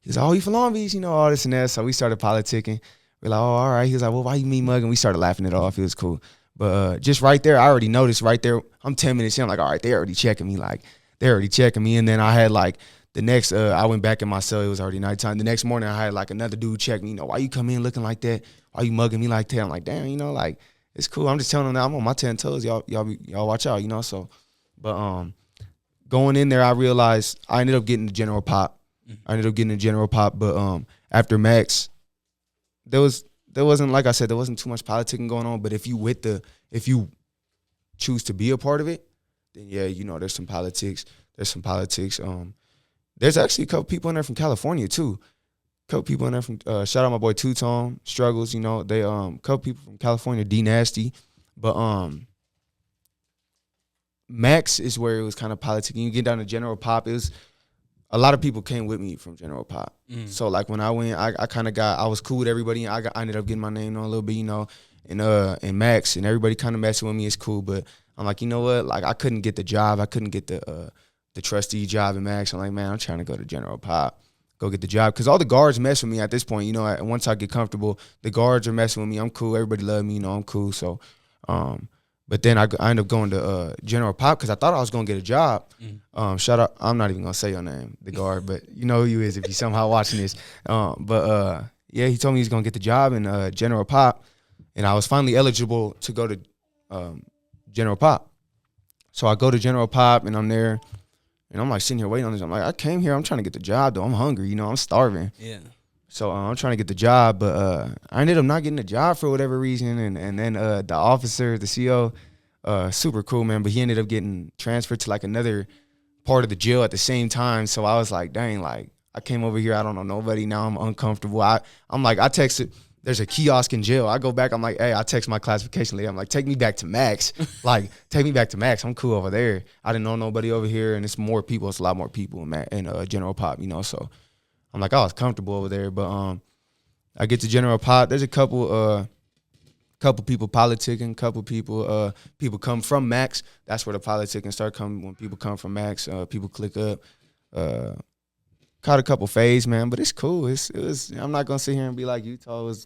He's like, oh, you from Long Beach? You know, all this and that. So we started politicking. We're like, oh, all right. He was like, well, why you me mugging? We started laughing it off. It was cool. But just right there, I already noticed right there. I'm 10 minutes in. I'm like, all right, they already checking me. Like, they're already checking me. And then I had like the next, I went back in my cell. It was already nighttime. The next morning, I had like another dude check me. You know, why you come in looking like that? Why you mugging me like that? I'm like, damn, you know, like, it's cool. I'm just telling them that I'm on my 10 toes. Y'all watch out, you know? So, but going in there, I realized I ended up getting the general pop. But after Max, there wasn't, like I said, there wasn't too much politicking going on. But if you choose to be a part of it, then yeah, you know, there's some politics. There's actually a couple people in there from California too. A couple people in there from shout out my boy Two Tone Struggles. You know, they couple people from California, D Nasty. But Max is where it was kind of politicking. You get down to General Pop, it was a lot of people came with me from General Pop. So like when I went, I was cool with everybody. I ended up getting my name on a little bit, you know, and Max and everybody kind of messing with me. It's cool, but I'm like, you know what? Like I couldn't get the job. I couldn't get the trustee job in Max. I'm like, man, I'm trying to go to General Pop, go get the job, because all the guards mess with me at this point. You know, once I get comfortable, the guards are messing with me. I'm cool. Everybody love me. You know, I'm cool. So, but then I ended up going to General Pop because I thought I was gonna get a job. Shout out, I'm not even gonna say your name, the guard, but you know who you is if you somehow watching this. Yeah, he told me he's gonna get the job in General Pop, and I was finally eligible to go to General Pop. So I go to General Pop, and I'm there, and I'm like sitting here waiting on this. I'm like, I came here, I'm trying to get the job though. I'm hungry, you know, I'm starving. Yeah. So I'm trying to get the job, but I ended up not getting the job for whatever reason. And then the officer, the CO, super cool, man, but he ended up getting transferred to like another part of the jail at the same time. So I was like, dang, like I came over here. I don't know nobody. Now I'm uncomfortable. I'm like, I texted. There's a kiosk in jail. I go back. I'm like, hey, I text my classification lady. I'm like, take me back to Max. Like, take me back to Max. I'm cool over there. I didn't know nobody over here, and it's more people. It's a lot more people in General Pop, you know. So I'm like, I was comfortable over there. But I get to General Pop. There's a couple people politicking. Couple people come from Max. That's where the politicking start coming. When people come from Max, people click up. Caught a couple fades, man, but it's cool. It was. I'm not gonna sit here and be like Utah was.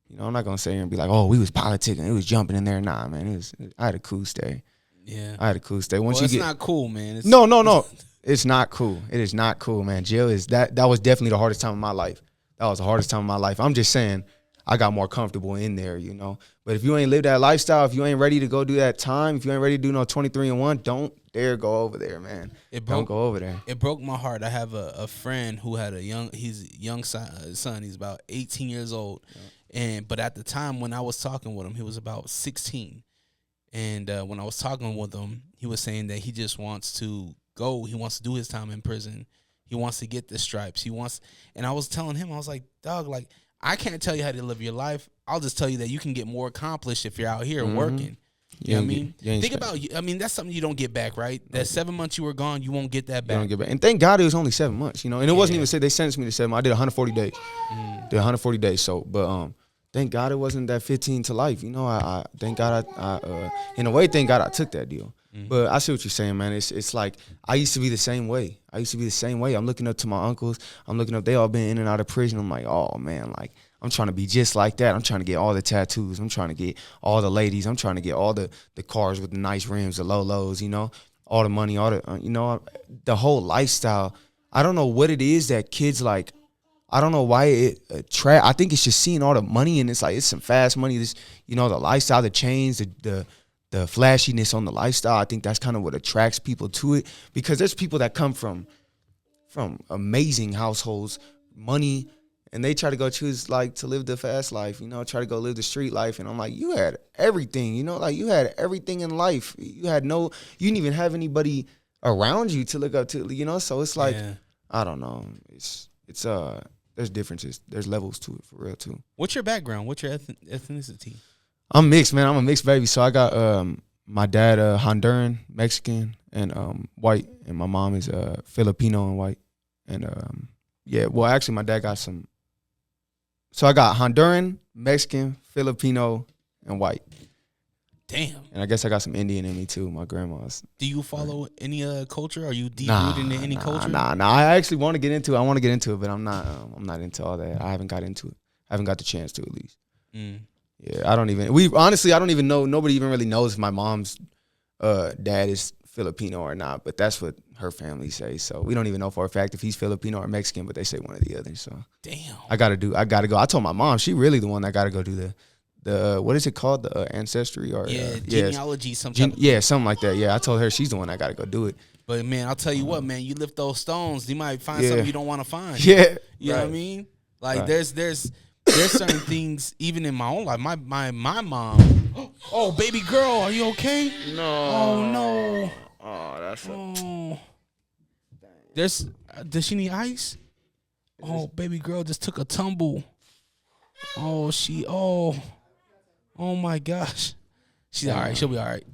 You know, I'm not gonna sit here and be like, oh, we was politicking, it was jumping in there. Nah, man, I had a cool stay. Yeah, I had a cool stay. It's not cool, man. No. It's not cool. It is not cool, man. Jail is that was definitely the hardest time of my life. That was the hardest time of my life. I'm just saying, I got more comfortable in there, you know. But if you ain't live that lifestyle, if you ain't ready to go do that time, if you ain't ready to do no 23-1, don't dare go over there, man. Don't go over there. It broke my heart. I have a friend who had he's a young son. He's about 18 years old. Yeah. But at the time when I was talking with him, he was about 16. And when I was talking with him, he was saying that he just wants to go. He wants to do his time in prison. He wants to get the stripes. And I was telling him, I was like, dog, like, I can't tell you how to live your life. I'll just tell you that you can get more accomplished if you're out here working. You know what I mean? Think about, that's something you don't get back, right? That 7 months you were gone, you won't get that back. You don't get back. And thank God it was only 7 months, you know. And it wasn't even said they sentenced me to 7 months. I did 140 days. Did 140 days. So, but thank God it wasn't that 15 to life. You know, I thank God I in a way, thank God I took that deal. But I see what you're saying, man. It's like I used to be the same way. I'm looking up to my uncles. They all been in and out of prison. I'm like, oh man, like I'm trying to be just like that. I'm trying to get all the tattoos. I'm trying to get all the ladies. I'm trying to get all the cars with the nice rims, the low lows, you know, all the money, all the the whole lifestyle. I don't know what it is that kids like. I don't know why it I think it's just seeing all the money, and it's like it's some fast money. This, the lifestyle, the chains, the flashiness on the lifestyle. I think that's kind of what attracts people to it, because there's people that come from amazing households, money, and they try to go choose like to live the fast life, try to go live the street life. And I'm like, you had everything, like you had everything in life. You didn't even have anybody around you to look up to, so it's like, I don't know. It's there's differences. There's levels to it for real too. What's your background? What's your ethnicity? I'm mixed, man. I'm a mixed baby. So I got my dad Honduran, Mexican, and white, and my mom is Filipino and white. And actually my dad got some. So I got Honduran, Mexican, Filipino, and white. Damn. And I guess I got some Indian in me too. My grandma's. Do you follow any culture? Are you deep rooted into any culture? Nah. I actually want to get into it. I want to get into it, but I'm not into all that. I haven't got into it. I haven't got the chance to, at least. Yeah, I don't even know. Nobody even really knows if my mom's dad is Filipino or not, but that's what her family says. So we don't even know for a fact if he's Filipino or Mexican, but they say one or the other. So damn, I gotta go. I told my mom, she really the one that gotta go do the what is it called, the Ancestry or genealogy, something like that. Yeah, I told her she's the one that gotta go do it. But man, I'll tell you what, man, you lift those stones, you might find something you don't want to find. Yeah, you know what I mean? Like there's certain things even in my own life. My mom. Oh, baby girl, are you okay? No. Oh no. Oh, that's does she need ice? Oh, baby girl just took a tumble. Oh my gosh. She's all right. She'll be all right.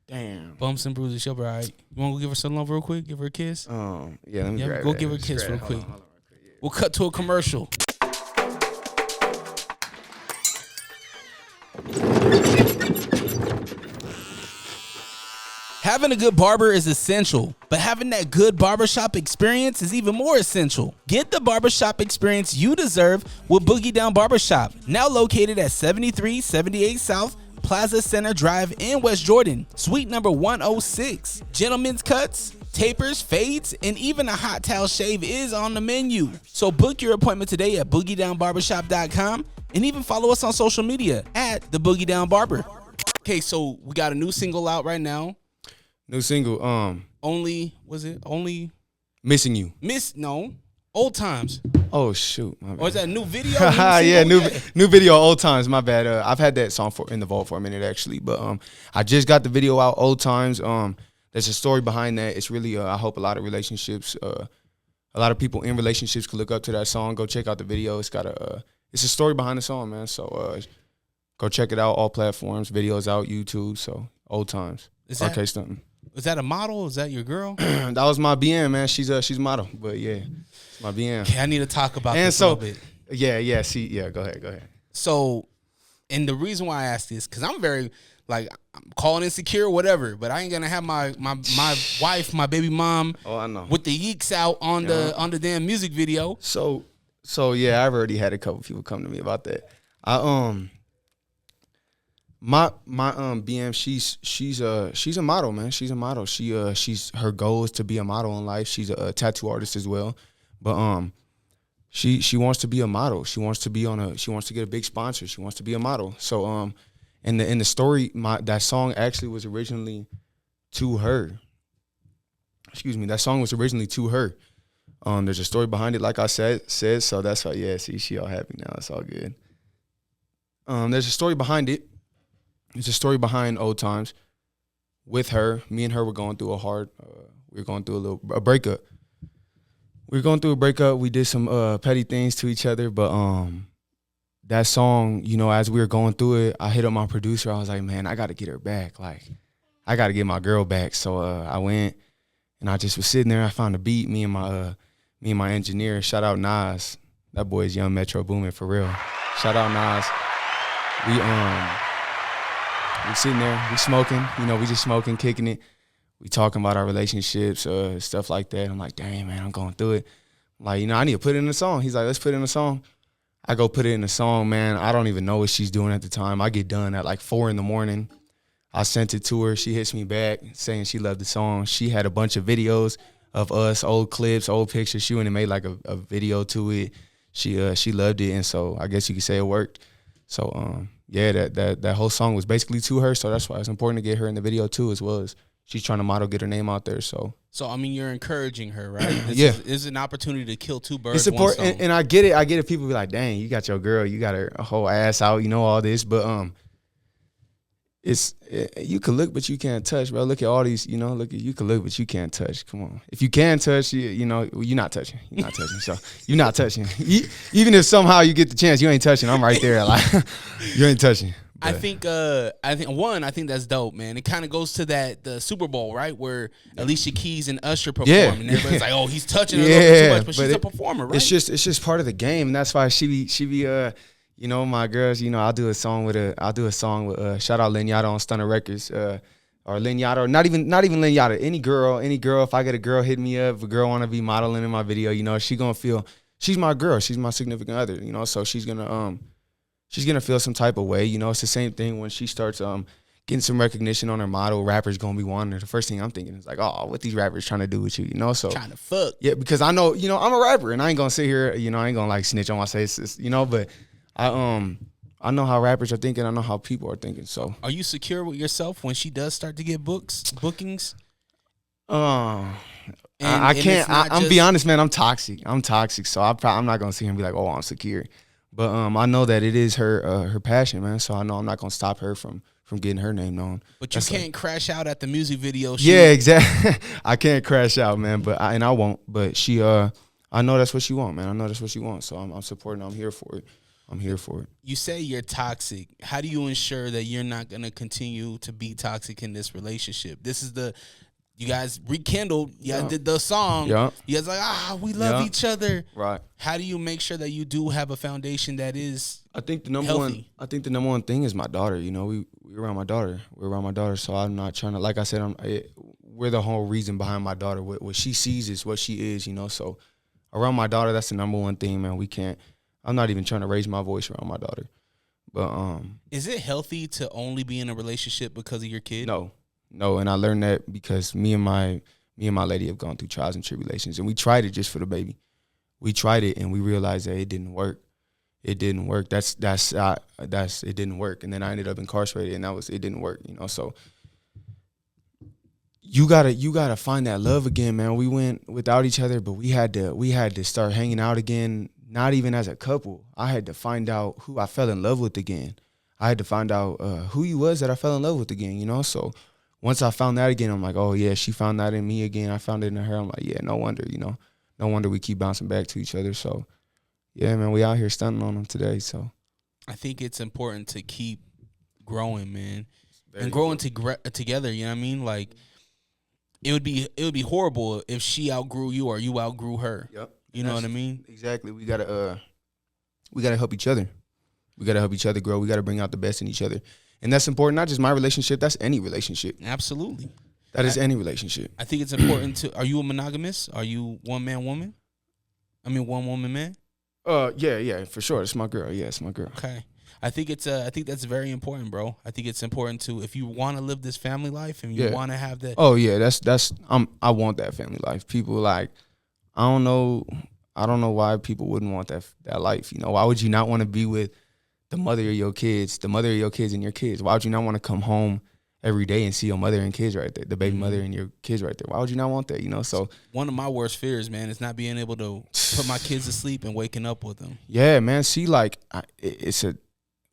Damn. Bumps and bruises. She'll be all right. You want to go give her some love real quick? Give her a kiss? Yeah, let me grab go that. give her a kiss real quick. Hold on real quick. Yeah. We'll cut to a commercial. Having a good barber is essential, but having that good barbershop experience is even more essential. Get the barbershop experience you deserve with Boogie Down Barbershop, now located at 7378 South Plaza Center Drive in West Jordan, suite number 106. Gentlemen's cuts, tapers, fades, and even a hot towel shave is on the menu. So book your appointment today at boogiedownbarbershop.com and even follow us on social media at The Boogie Down Barber. Okay, so we got a new single out right now. New single, Only Missing You. Old Times. Oh shoot, my bad. Or is that a new video? Yeah, new video, Old Times. My bad. I've had that song in the vault for a minute actually, but I just got the video out, Old Times. There's a story behind that. It's really I hope a lot of relationships a lot of people in relationships could look up to that song. Go check out the video. It's got it's a story behind the song, man. So go check it out. All platforms, videos out, YouTube. So old times. RK Stuntin. Is that a model? Is that your girl? That was my BM, man. She's a model, but yeah, it's my BM. Okay, I need to talk about and this so, a little bit. Yeah. Go ahead. So, and the reason why I ask this, because I'm very, like, I'm calling insecure, whatever, but I ain't gonna have my wife, my baby mom, I know, with the yeeks out on the damn music video. So yeah, I've already had a couple people come to me about that. My BM, she's a model, man. She's a model. She's her goal is to be a model in life. She's a tattoo artist as well, but she wants to be a model. She wants to get a big sponsor. She wants to be a model. So in the story, that song actually was originally to her. Excuse me, that song was originally to her. There's a story behind it, like I said, so that's why, yeah, see, she all happy now. It's all good. There's a story behind it. It's a story behind old times with her. Me and her were going through we were going through a breakup. We were going through a breakup. We did some petty things to each other, but that song, you know, as we were going through it, I hit up my producer. I was like, man, I got to get her back. Like, I got to get my girl back. So I went and I just was sitting there. I found a beat. Me and my engineer. Shout out Nas. That boy is young Metro Boomin' for real. Shout out Nas. We sitting there, we smoking, you know, we just smoking, kicking it. We talking about our relationships, stuff like that. I'm like, dang, man, I'm going through it. I'm like, you know, I need to put it in a song. He's like, let's put it in a song. I go put it in a song, man. I don't even know what she's doing at the time. I get done at like 4 a.m. I sent it to her. She hits me back saying she loved the song. She had a bunch of videos of us, old clips, old pictures. She went and made like a video to it. She loved it, and so I guess you could say it worked. So yeah, that whole song was basically to her, so that's why it's important to get her in the video too, as well as she's trying to model, get her name out there. So I mean, you're encouraging her, right? Yeah, it's an opportunity to kill two birds. It's support, one stone. And I get it. People be like, dang, you got your girl, you got her whole ass out, you know, all this, but you can look but you can't touch, bro. Look at all these, you know. You can look but you can't touch. Come on, if you can touch, you know, you're not touching. You're not touching. So you're not touching. Even if somehow you get the chance, you ain't touching. I'm right there, like you ain't touching. But I think that's dope, man. It kind of goes to the Super Bowl, right, where Alicia Keys and Usher perform, and everybody's like, oh, he's touching her a little bit too much, but she's a performer, right? It's just part of the game, and that's why she be you know, my girls, you know, I'll do a song with shout out Lynn Yada on Stunner Records, or Lynn Yada, or not even Lynn Yada, any girl, if I get a girl hit me up, if a girl want to be modeling in my video, you know, she gonna feel, she's my girl, she's my significant other, you know, so she's gonna feel some type of way, you know. It's the same thing when she starts getting some recognition on her model, rappers gonna be wanting her. The first thing I'm thinking is like, oh, what these rappers trying to do with you, you know? So trying to fuck. Yeah, because I know, you know, I'm a rapper, and I ain't gonna sit here, you know, I ain't gonna like snitch on my face, you know, but I know how rappers are thinking. I know how people are thinking. So, are you secure with yourself when she does start to get bookings? I can't. I'm be honest, man. I'm toxic. So I'm not gonna sit here and be like, oh, I'm secure. But I know that it is her passion, man. So I know I'm not gonna stop her from getting her name known. But you can't crash out at the music video shoot. Yeah, exactly. I can't crash out, man. But I won't. But she, I know that's what she wants, man. I know that's what she wants. So I'm supporting. I'm here for it. You say you're toxic. How do you ensure that you're not going to continue to be toxic in this relationship? This is you guys rekindled. You guys did the song. Yeah. You guys like, we love each other. Right. How do you make sure that you do have a foundation that is I think the number one thing is my daughter. You know, we're around my daughter. So I'm not trying to, like I said, we're the whole reason behind my daughter. What she sees is what she is, you know. So around my daughter, that's the number one thing, man. I'm not even trying to raise my voice around my daughter. But is it healthy to only be in a relationship because of your kid? No, and I learned that because me and my lady have gone through trials and tribulations, and we tried it just for the baby. We tried it, and we realized that it didn't work. It didn't work. It didn't work, and then I ended up incarcerated, and it didn't work. You know, so you gotta find that love again, man. We went without each other, but we had to start hanging out again. Not even as a couple. I had to find out who I fell in love with again. I had to find out who he was that I fell in love with again, you know? So once I found that again, I'm like, oh, yeah, she found that in me again. I found it in her. I'm like, yeah, no wonder, you know. no wonder we keep bouncing back to each other. So, yeah, man, we out here stunting on them today. So I think it's important to keep growing, man, and growing together. You know what I mean? Like it would be horrible if she outgrew you or you outgrew her. Yep. You know what I mean? Exactly. We gotta help each other. We gotta help each other grow. We gotta bring out the best in each other, and that's important. Not just my relationship. That's any relationship. Absolutely. That is any relationship. I think it's important to. Are you a monogamous? Are you one man woman? I mean, one woman man. Yeah, for sure. It's my girl. Yeah, it's my girl. Okay. I think that's very important, bro. I think it's important to, if you want to live this family life and you want to have that. Oh yeah, I want that family life. People like, I don't know why people wouldn't want that life. You know, why would you not want to be with the mother of your kids, and your kids? Why would you not want to come home every day and see your mother and kids right there, the baby mother and your kids right there? Why would you not want that? You know, so one of my worst fears, man, is not being able to put my kids to sleep and waking up with them. Yeah, man. See, like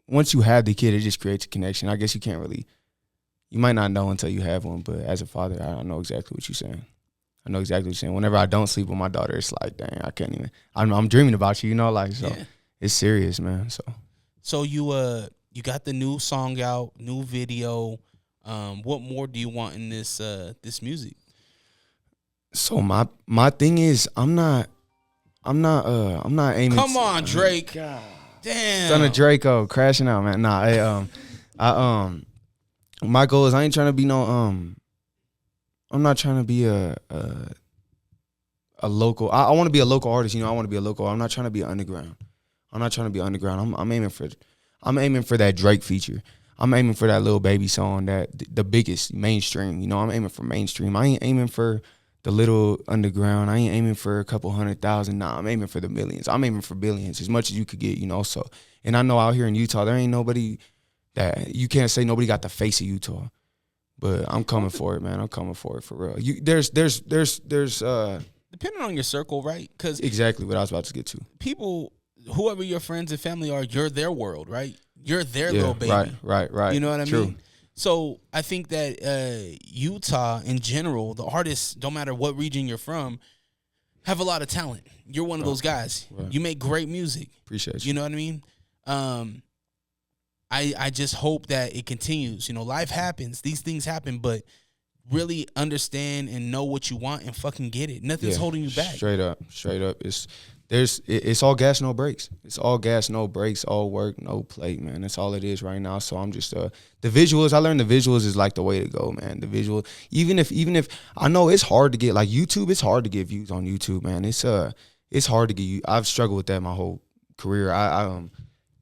once you have the kid, it just creates a connection. I guess you might not know until you have one, but as a father, I know exactly what you're saying. Whenever I don't sleep with my daughter, it's like, dang, I can't even. I'm dreaming about you, you know, like, so it's serious, man. So you got the new song out, new video. What more do you want in this music? So my thing is, I'm not aiming. Come on, Drake. God. Damn. Son of Draco, crashing out, man. My goal is, I ain't trying to be I'm not trying to be a local. I want to be a local artist, you know. I want to be a local. I'm not trying to be underground. I'm aiming for that Drake feature. I'm aiming for that Lil Baby song, that the biggest mainstream. You know, I'm aiming for mainstream. I ain't aiming for the little underground. I ain't aiming for a couple 100,000. Nah, I'm aiming for the millions. I'm aiming for billions, as much as you could get, you know. So, and I know out here in Utah, there ain't nobody that, you can't say nobody got the face of Utah. But I'm coming for it, man. I'm coming for it for real. There's depending on your circle, right? Because exactly what I was about to get to. People, whoever your friends and family are, you're their world, right? You're their little baby. Right. You know what I True. mean? So I think that Utah in general, the artists, don't matter what region you're from, have a lot of talent. You're one of those guys. Right. You make great music. Appreciate you. You know what I mean? I just hope that it continues. You know, life happens. These things happen, but really understand and know what you want and fucking get it. Nothing's holding you back. Straight up. It's all gas, no brakes. It's all gas, no brakes, all work, no play, man. That's all it is right now. So I'm just the visuals. I learned the visuals is like the way to go, man. The visual, even if I know it's hard to get, like, YouTube, it's hard to get views on YouTube, man. It's hard to get you. I've struggled with that my whole career.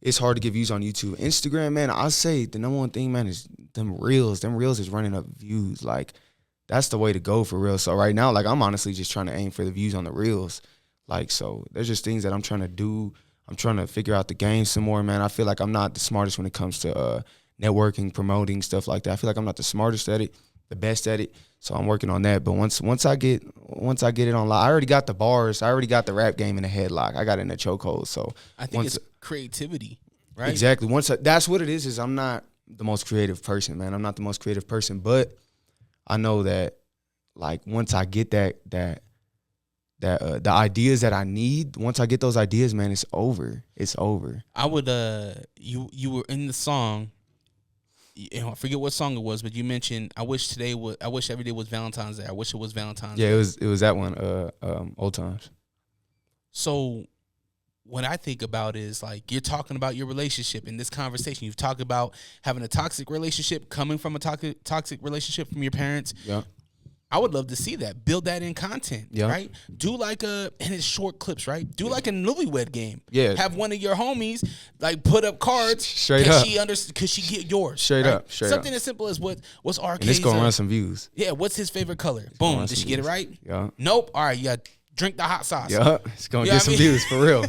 It's hard to get views on YouTube. Instagram, man, I say the number one thing, man, is them reels. Them reels is running up views. Like, that's the way to go for real. So right now, like, I'm honestly just trying to aim for the views on the reels. Like, so there's just things that I'm trying to do. I'm trying to figure out the game some more, man. I feel like I'm not the smartest when it comes to networking, promoting, stuff like that. I feel like I'm not the smartest at it, the best at it. So I'm working on that. But once I get it on lock, I already got the bars. I already got the rap game in the headlock. I got it in the chokehold. So I think it's creativity, right? Exactly. That's what it is I'm not the most creative person, man. I'm not the most creative person, but I know that, like, once I get the ideas that I need, once I get those ideas, man, it's over. It's over. I would you were in the song, I forget what song it was, but you mentioned I wish every day was Valentine's Day. I wish it was Valentine's Day. Yeah, it was that one, Old Times. So what I think about is, like, you're talking about your relationship in this conversation. You've talked about having a toxic relationship, coming from a toxic relationship from your parents. Yeah. I would love to see that. Build that in content, right? Do like and it's short clips, right? Do like a newlywed game. Yeah. Have one of your homies, like, put up cards. Straight up. Could she get yours? Straight up. Something as simple as what's RK's. And it's going to run some views. Yeah, what's his favorite color? Boom. Did she get it right? Yeah. Nope. All right, yeah. Drink the hot sauce. Yeah. It's going to get some views, for real.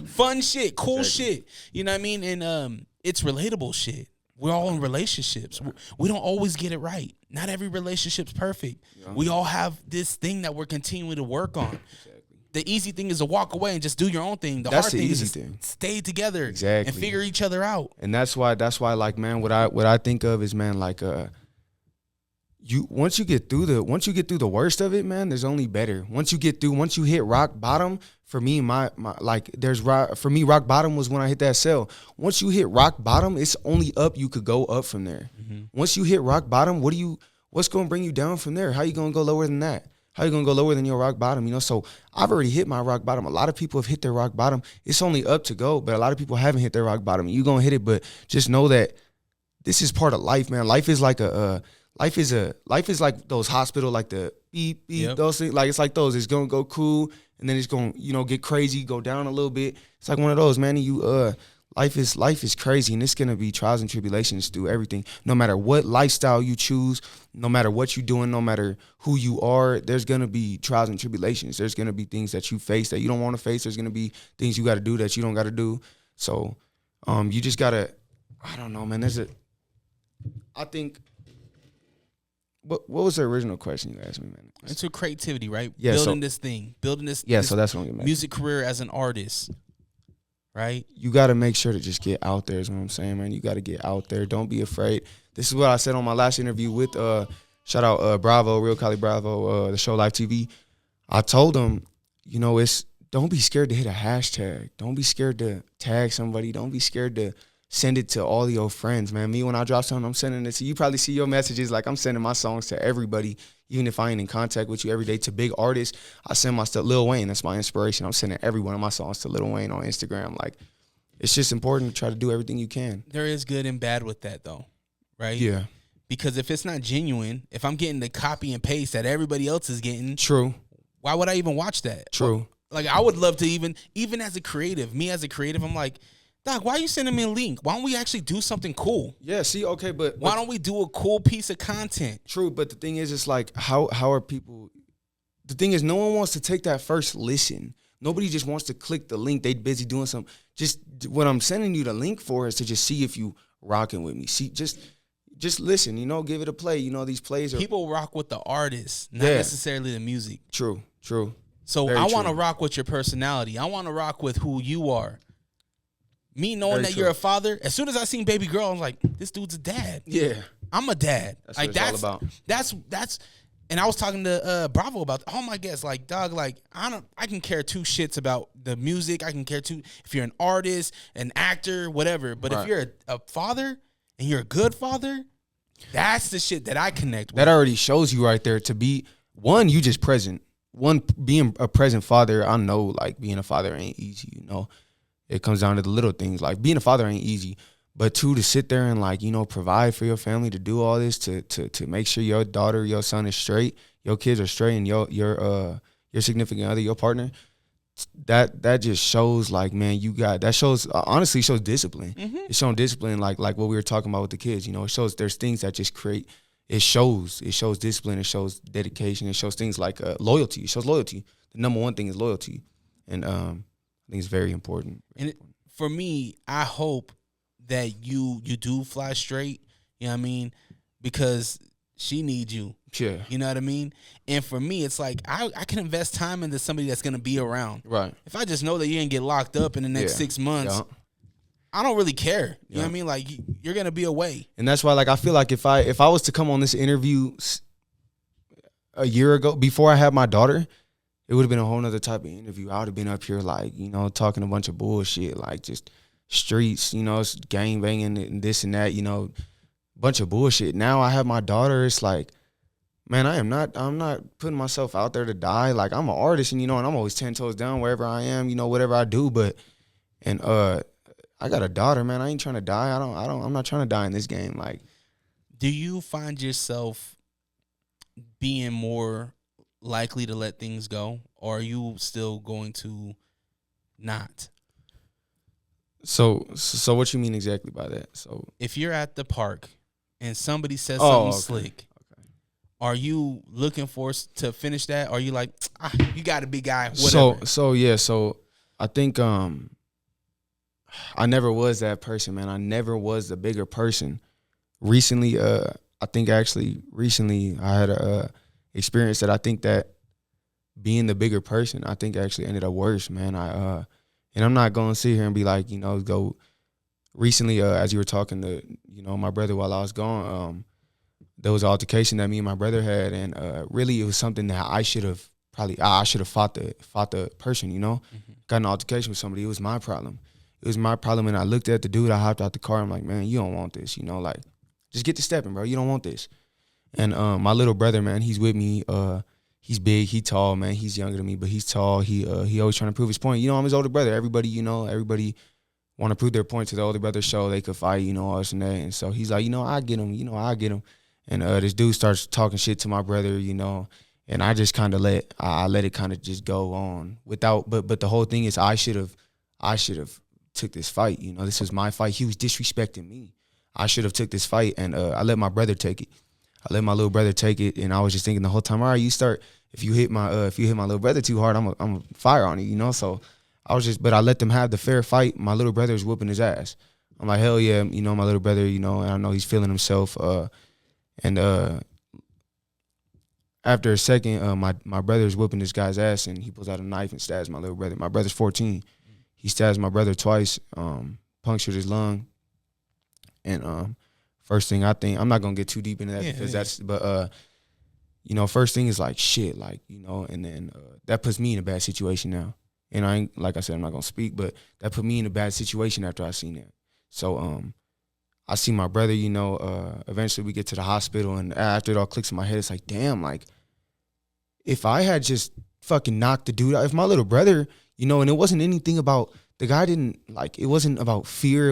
Fun shit, cool shit. You know what I mean? And it's relatable shit. We're all in relationships. We don't always get it right. Not every relationship's perfect. Yeah. We all have this thing that we're continuing to work on. Exactly. The easy thing is to walk away and just do your own thing. That's hard thing is to stay together and figure each other out. And that's why, like, man, what I think of is, man, like, once you get through the worst of it, man, there's only better. Once you hit rock bottom, for me, rock bottom was when I hit that cell. Once you hit rock bottom, it's only up. You could go up from there. Once you hit rock bottom, what's going to bring you down from there? How you going to go lower than that? How you going to go lower than your rock bottom? You know, so I've already hit my rock bottom. A lot of people have hit their rock bottom. It's only up to go, but a lot of people haven't hit their rock bottom. You're going to hit it, but just know that this is part of life, man. Life is like life is like those hospital, like the beep, beep, those things. Like, it's like those. It's going to go cool, and then it's going to, get crazy, go down a little bit. It's like one of those, man. Life is crazy, and it's going to be trials and tribulations through everything. No matter what lifestyle you choose, no matter what you're doing, no matter who you are, there's going to be trials and tribulations. There's going to be things that you face that you don't want to face. There's going to be things you got to do that you don't got to do. So you just got to, I don't know, man. I think, what was the original question you asked me, man? It's creativity, right? Yeah, building this. Yeah, so that's what I'm getting at. Music career as an artist, right? You got to make sure to just get out there is what I'm saying, man. You got to get out there. Don't be afraid. This is what I said on my last interview with, shout out Bravo, Real Cali Bravo, the show Live TV. I told them, don't be scared to hit a hashtag. Don't be scared to tag somebody. Don't be scared to send it to all your friends, man. Me, when I drop something, I'm sending it to you. Probably see your messages. Like, I'm sending my songs to everybody, even if I ain't in contact with you every day. To big artists, I send my stuff. Lil Wayne, that's my inspiration. I'm sending every one of my songs to Lil Wayne on Instagram. Like, it's just important to try to do everything you can. There is good and bad with that, though, right? Yeah. Because if it's not genuine, if I'm getting the copy and paste that everybody else is getting, true, why would I even watch that? True. Like, I would love to even as a creative, I'm like, Doc, why are you sending me a link? Why don't we actually do something cool? Yeah, see, okay, but why don't we do a cool piece of content? True, but the thing is, it's like, how are people? The thing is, no one wants to take that first listen. Nobody just wants to click the link. They busy doing something. Just what I'm sending you the link for is to just see if you rocking with me. See, just listen. Give it a play. These plays are people rock with the artist, not necessarily the music. True. So I want to rock with your personality. I want to rock with who you are. Me knowing Very that true. you're a father, as soon as I seen Baby Girl, I was like, this dude's a dad. Yeah. I'm a dad. That's like, what it's all about. That's and I was talking to Bravo about all my guests, like, dog, like, I can care two shits about the music. I can care two if you're an artist, an actor, whatever. But if you're a father and you're a good father, that's the shit that I connect with. That already shows you right there to be, one, you just present. One, being a present father, I know, like, being a father ain't easy, It comes down to the little things. Like, being a father ain't easy. But two, to sit there and, like, provide for your family, to do all this, to make sure your daughter, your son is straight, your kids are straight, and your significant other, your partner, that just shows, like, man, honestly shows discipline. Mm-hmm. It's showing discipline, like what we were talking about with the kids. It shows there's things that just create. It shows discipline. It shows dedication. It shows things like loyalty. It shows loyalty. The number one thing is loyalty, and I think it's very important. For me, I hope that you do fly straight. You know what I mean? Because she needs you. Yeah. You know what I mean? And for me, it's like I can invest time into somebody that's gonna be around. Right. If I just know that you're gonna get locked up in the next 6 months, I don't really care. You know what I mean? Like, you're gonna be away. And that's why, like, I feel like if I was to come on this interview a year ago, before I had my daughter, it would have been a whole nother type of interview. I would have been up here, like, talking a bunch of bullshit, like, just streets, gang banging and this and that, bunch of bullshit. Now I have my daughter. It's like, man, I'm not putting myself out there to die. Like, I'm an artist, and I'm always 10 toes down wherever I am, whatever I do. And I got a daughter, man. I ain't trying to die. I'm not trying to die in this game. Like, do you find yourself being more likely to let things go, or are you still going to not? So what you mean exactly by that? So if you're at the park and somebody says something slick, are you looking for to finish that? Or are you like, you got a big guy, whatever? So I think I never was that person, man. I never was the bigger person. Recently, I had a experience that I think that being the bigger person, I think actually ended up worse, man. And I'm not going to sit here and be like, go. Recently, as you were talking to, my brother while I was gone, there was an altercation that me and my brother had, and really it was something that I should have fought the person, you know, got an altercation with somebody. It was my problem. It was my problem, and I looked at the dude. I hopped out the car. I'm like, man, you don't want this, you know, like, just get to stepping, bro. You don't want this. And my little brother, man, he's with me. He's big, he tall, man. He's younger than me, but he's tall. He always trying to prove his point. You know, I'm his older brother. Everybody want to prove their point to the older brother, show they could fight, you know, all this and that. And so he's like, you know, I get him. And this dude starts talking shit to my brother, you know, and I just kind of let it kind of just go on without. But the whole thing is, I should have took this fight. You know, this was my fight. He was disrespecting me. I should have took this fight, and I let my brother take it. I let my little brother take it, and I was just thinking the whole time, all right, you start. If you hit my little brother too hard, I'm a fire on you, you know. So but I let them have the fair fight. My little brother is whooping his ass. I'm like, hell yeah, you know, my little brother, you know, and I know he's feeling himself. And after a second, my brother's whooping this guy's ass, and he pulls out a knife and stabs my little brother. My brother's 14. He stabs my brother twice, punctured his lung. And first thing I think, I'm not gonna get too deep into that but you know, first thing is like shit, like, you know, and then that puts me in a bad situation now. And I ain't, like I said, I'm not gonna speak, but that put me in a bad situation after I seen that. So I see my brother, you know, eventually we get to the hospital, and after it all clicks in my head, it's like, damn, like, if I had just fucking knocked the dude out, if my little brother, you know, and it wasn't anything about, the guy didn't, like, it wasn't about fear,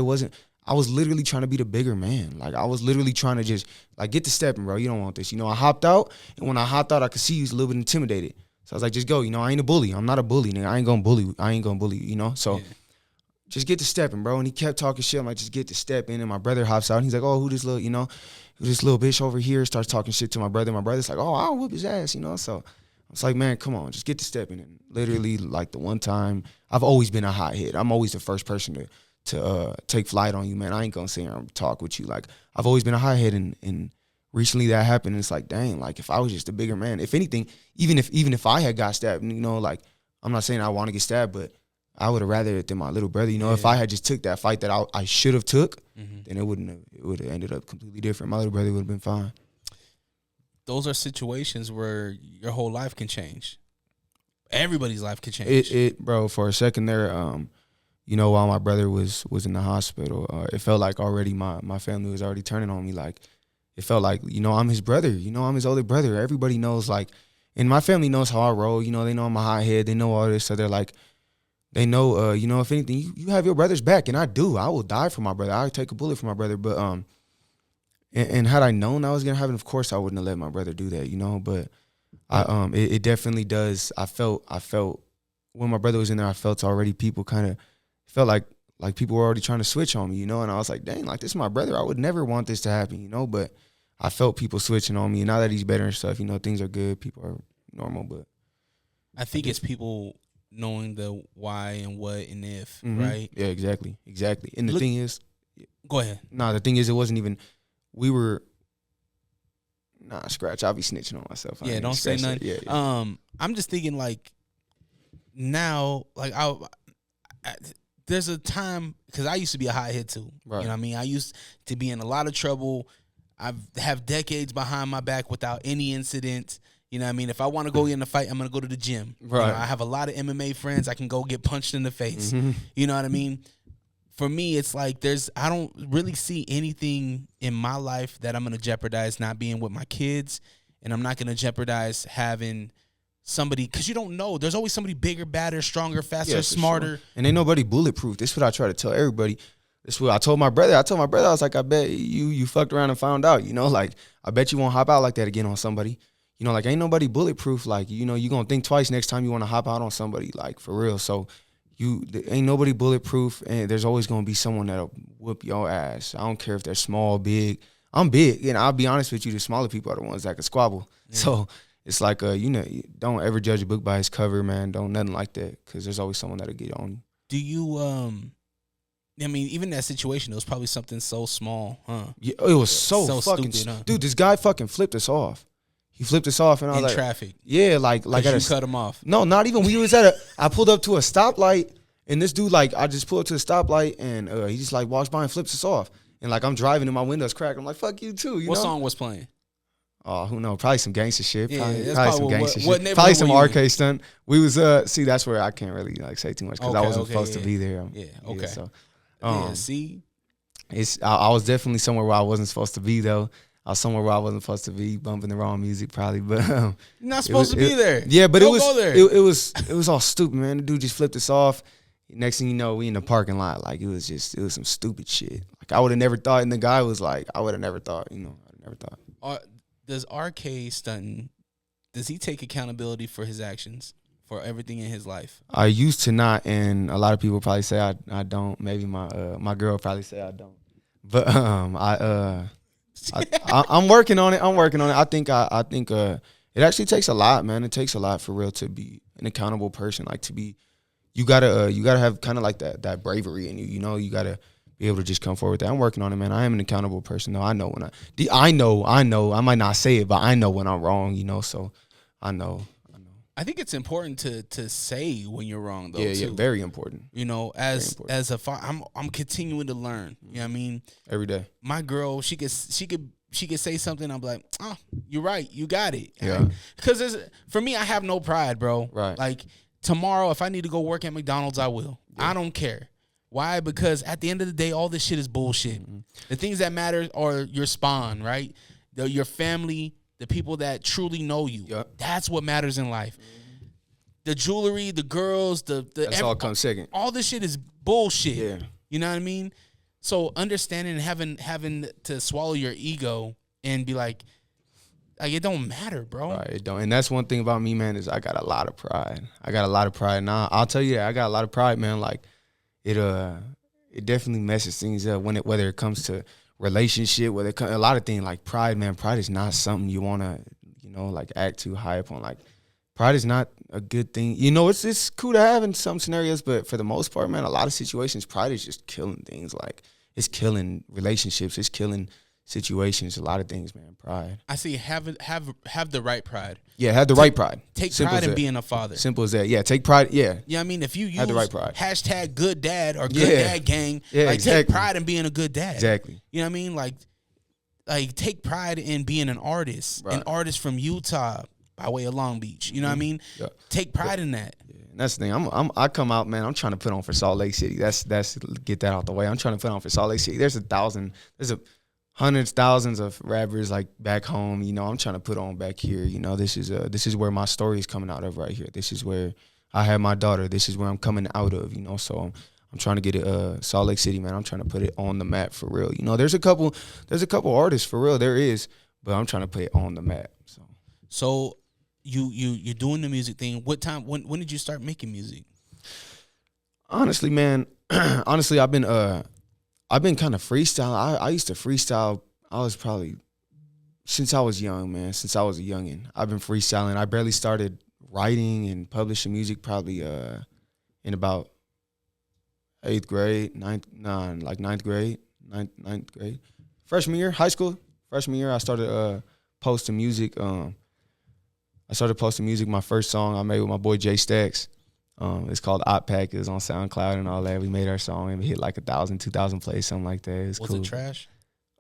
I was literally trying to be the bigger man. Like, I was literally trying to just, like, get to stepping, bro. You don't want this. You know, I hopped out, and when I hopped out, I could see he was a little bit intimidated. So I was like, just go. You know, I ain't a bully. I'm not a bully, nigga. I ain't gonna bully you, you know? So just get to stepping, bro. And he kept talking shit. I'm like, just get to stepping. And my brother hops out, and he's like, oh, who this little bitch over here? Starts talking shit to my brother. My brother's like, oh, I'll whoop his ass, you know? So I was like, man, come on, just get to stepping. And literally, like, the one time, I've always been a hothead. I'm always the first person to take flight on you, man. I ain't gonna sit here and talk with you. Like, I've always been a hothead, and recently that happened, and it's like, dang, like, if I was just a bigger man, if anything, even if I had got stabbed, you know, like, I'm not saying I want to get stabbed, but I would have rather it than my little brother. You know, if I had just took that fight that I should have took, then it would have ended up completely different. My little brother would have been fine. Those are situations where your whole life can change. Everybody's life can change. Bro, for a second there, you know, while my brother was in the hospital, it felt like already my family was already turning on me. Like, it felt like, you know, I'm his brother. You know, I'm his older brother. Everybody knows, like, and my family knows how I roll. You know, they know I'm a hothead. They know all this. So they're like, they know, you know, if anything, you have your brother's back. And I do. I will die for my brother. I would take a bullet for my brother. But, and had I known I was going to have it, of course I wouldn't have let my brother do that, you know. But it definitely does. I felt when my brother was in there, I felt already people kind of felt like people were already trying to switch on me, you know. And I was like, dang, like, this is my brother. I would never want this to happen, you know. But I felt people switching on me. And now that he's better and stuff, you know, things are good. People are normal. But I think it's people knowing the why and what and if, right? Yeah, exactly. And the thing is, go ahead. No, the thing is, it wasn't even, scratch. I'll be snitching on myself. Yeah, don't say nothing. Yeah. I'm just thinking, like, now, like, there's a time, because I used to be a hothead too. Right. You know what I mean? I used to be in a lot of trouble. I have decades behind my back without any incident. You know what I mean? If I want to go in a fight, I'm going to go to the gym. Right. You know, I have a lot of MMA friends. I can go get punched in the face. You know what I mean? For me, it's like I don't really see anything in my life that I'm going to jeopardize not being with my kids, and I'm not going to jeopardize having somebody, because you don't know. There's always somebody bigger, badder, stronger, faster, smarter. Sure. And ain't nobody bulletproof. This is what I try to tell everybody. This is what I told my brother. I was like, I bet you fucked around and found out, you know, like, I bet you won't hop out like that again on somebody. You know, like, ain't nobody bulletproof. Like, you know, you going to think twice next time you want to hop out on somebody, like, for real. So ain't nobody bulletproof, and there's always going to be someone that'll whoop your ass. I don't care if they're small, big. I'm big, and I'll be honest with you, the smaller people are the ones that can squabble. Yeah. So it's like, you know, don't ever judge a book by its cover, man. Don't nothing like that, because there's always someone that'll get on you. Do you, I mean, even that situation, it was probably something so small, huh? Yeah, it was so fucking stupid, huh? Dude, this guy fucking flipped us off. He flipped us off, and I was like, traffic. Yeah, like you cut him off. No, not even. We was I pulled up to a stoplight, and this dude, like, I just pulled up to a stoplight, and he just, like, walks by and flips us off. And, like, I'm driving and my window's cracked. I'm like, fuck you too, you know? What song was playing? Oh, who knows? Probably some gangster shit. Yeah, that's Probably some probably gangster what shit. neighborhood Probably some were you RK Stuntin. We was see, that's where I can't really like say too much because I wasn't supposed to be there. Yeah. Okay. So, see, I was definitely somewhere where I wasn't supposed to be though. I was somewhere where I wasn't supposed to be, bumping the wrong music probably, but you're not supposed to be there. Yeah, but Don't go there. it was all stupid, man. The dude just flipped us off. Next thing you know, we in the parking lot. Like it was some stupid shit. Like I would have never thought, and the guy was like, I would have never thought, I never thought. Does RK Stuntin, does he take accountability for his actions, for everything in his life? I used to not, and a lot of people probably say I don't. Maybe my girl probably say I don't. But I'm working on it. I think it actually takes a lot, man. It takes a lot for real to be an accountable person. Like to be, you gotta have kind of like that bravery in you. You gotta be able to just come forward with that. I'm working on it, man. I am an accountable person. though. I know when I know. I might not say it, but I know when I'm wrong. So I know. I think it's important to say when you're wrong, though. Yeah, very important. As a father, I'm continuing to learn. You know what I mean? Every day. My girl, she could say something. I'm like, oh, you're right. You got it. Yeah. Because for me, I have no pride, bro. Right. Like tomorrow, if I need to go work at McDonald's, I will. Yeah. I don't care. Why? Because at the end of the day, all this shit is bullshit. Mm-hmm. The things that matter are your spawn, right? Your family, the people that truly know you. Yep. That's what matters in life. Mm-hmm. The jewelry, the girls, that's all comes second. All this shit is bullshit. Yeah. You know what I mean? So understanding and having to swallow your ego and be like it don't matter, bro. Right, it don't. And that's one thing about me, man, is I got a lot of pride. Now, I'll tell you that I got a lot of pride, man. Like it definitely messes things up whether it comes to relationship, a lot of things like pride, man. Pride is not something you want to, like act too high upon. Like pride is not a good thing. It's cool to have in some scenarios, but for the most part, man, a lot of situations, pride is just killing things. Like it's killing relationships. It's killing situations. A lot of things, man. Pride. I see. Have the right pride. Yeah, have the right pride. Take pride in being a father. Simple as that. Yeah, take pride. Yeah. Yeah, I mean, if you use the right pride. hashtag good dad or good dad gang, exactly. Take pride in being a good dad. Exactly. You know what I mean? Like take pride in being an artist. Right. An artist from Utah by way of Long Beach. You know what I mean? Yeah. Take pride in that. Yeah. And that's the thing. I come out, man. I'm trying to put on for Salt Lake City. That's get that out the way. I'm trying to put on for Salt Lake City. There's hundreds, thousands of rappers like back home. I'm trying to put on back here. This is where my story is coming out of right here. This is where I had my daughter. This is where I'm coming out of. So I'm trying to get it. Salt Lake City, man. I'm trying to put it on the map for real. There's a couple artists for real. There is, but I'm trying to put it on the map. So you're doing the music thing. What time? When did you start making music? Honestly, man. I've been kind of freestyling. I used to freestyle. I was probably, since I was young, man, since I was a youngin', I've been freestyling. I barely started writing and publishing music probably in about 8th grade, ninth grade. Freshman year, high school. Freshman year, I started posting music. My first song I made with my boy Jay Stacks. It's called Op Pack. It was on SoundCloud and all that. We made our song and we hit like 1,000, 2,000 plays, something like that. Was cool. It trash?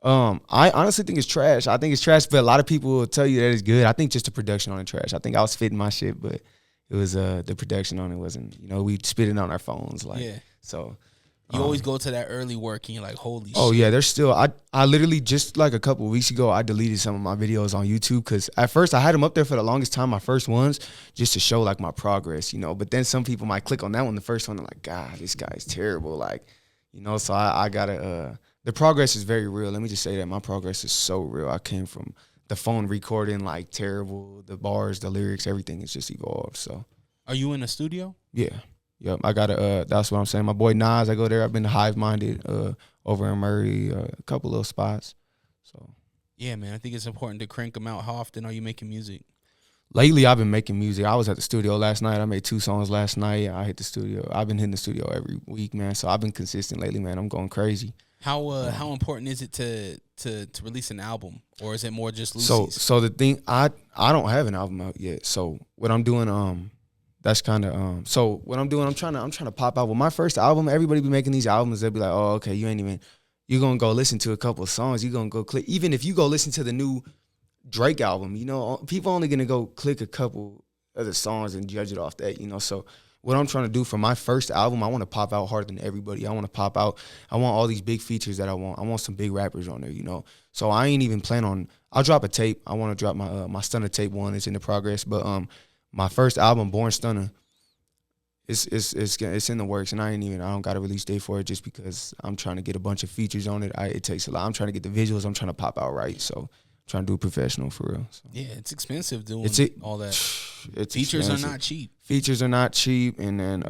I honestly think it's trash. I think it's trash, but a lot of people will tell you that it's good. I think just the production on it trash. I think I was fitting my shit, but it was the production on it wasn't. We spit it on our phones, so. You always go to that early work and you're like, holy shit. Oh, yeah, there's still, I literally just like a couple of weeks ago, I deleted some of my videos on YouTube because at first I had them up there for the longest time, my first ones, just to show like my progress, but then some people might click on that one, the first one, they're like, God, this guy's terrible. So I gotta, the progress is very real. Let me just say that my progress is so real. I came from the phone recording like terrible, the bars, the lyrics, everything is just evolved, so. Are you in a studio? Yeah. Yep, I got that's what I'm saying. My boy Nas, I go there. I've been to Hive Minded over in Murray, a couple little spots. So yeah, man, I think it's important to crank them out. How often are you making music? Lately, I've been making music. I was at the studio last night. I made 2 songs last night. I hit the studio. I've been hitting the studio every week, man. So I've been consistent lately, man. I'm going crazy. How important is it to release an album, or is it more just loosies? So the thing, I don't have an album out yet. So what I'm doing, that's kind of so what I'm doing, I'm trying to pop out with my first album. Everybody be making these albums, they'll be like, oh, okay, you're gonna go listen to a couple of songs, you're gonna go click. Even if you go listen to the new Drake album. You know, people only gonna go click a couple of the songs and judge it off that. You know, so what I'm trying to do for my first album, I want to pop out harder than everybody. I want to pop out. I want all these big features that I want. I want some big rappers on there, you know. So I ain't even plan on. I'll drop a tape. I want to drop my Stunner tape one. It's in the progress. But my first album, Born Stunner, it's in the works, and I don't got a release date for it just because I'm trying to get a bunch of features on it. It takes a lot. I'm trying to get the visuals. I'm trying to pop out right. So I'm trying to do professional for real. So. Yeah, it's expensive doing all that. Features expensive. Are not cheap. Features are not cheap, and then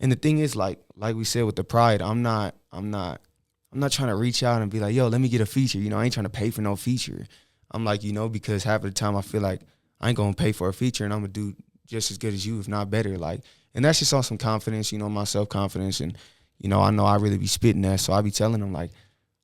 and the thing is, like we said with the Pride, I'm not trying to reach out and be like, yo, let me get a feature. You know, I ain't trying to pay for no feature. I'm like, you know, because half of the time I feel like I ain't gonna pay for a feature, and I'm gonna do just as good as you, if not better. Like, and that's just on some confidence, you know, my self confidence, and you know I really be spitting that, so I be telling them like,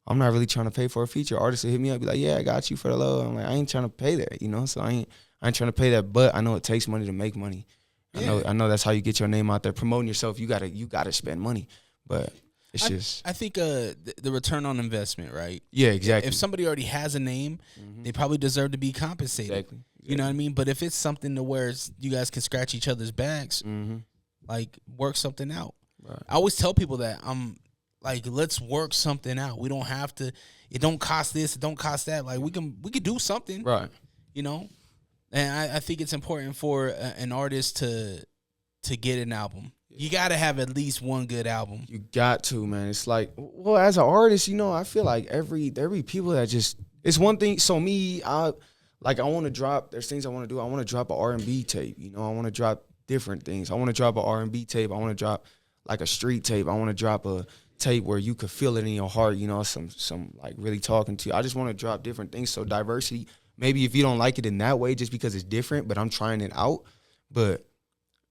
I'm not really trying to pay for a feature. Artists will hit me up, be like, yeah, I got you for the low. I'm like, I ain't trying to pay that, you know, so I ain't trying to pay that, but I know it takes money to make money. Yeah. I know that's how you get your name out there. Promoting yourself, you gotta spend money. But I think the return on investment, right? Yeah, exactly. If somebody already has a name, they probably deserve to be compensated. Exactly. You know what I mean? But if it's something to where you guys can scratch each other's backs, like work something out. Right. I always tell people that like, let's work something out. We don't have to. It don't cost this. It don't cost that. Like we can do something. Right. You know. And I think it's important for an artist to get an album. You got to have at least one good album. You got to, man. It's like, well, as an artist, you know, I feel like there be people that just, it's one thing. So me, I want to drop, there's things I want to do. I want to drop an R&B tape. You know, I want to drop different things. I want to drop an R&B tape. I want to drop like a street tape. I want to drop a tape where you could feel it in your heart, you know, some like really talking to you. I just want to drop different things. So diversity. Maybe if you don't like it in that way, just because it's different, but I'm trying it out. But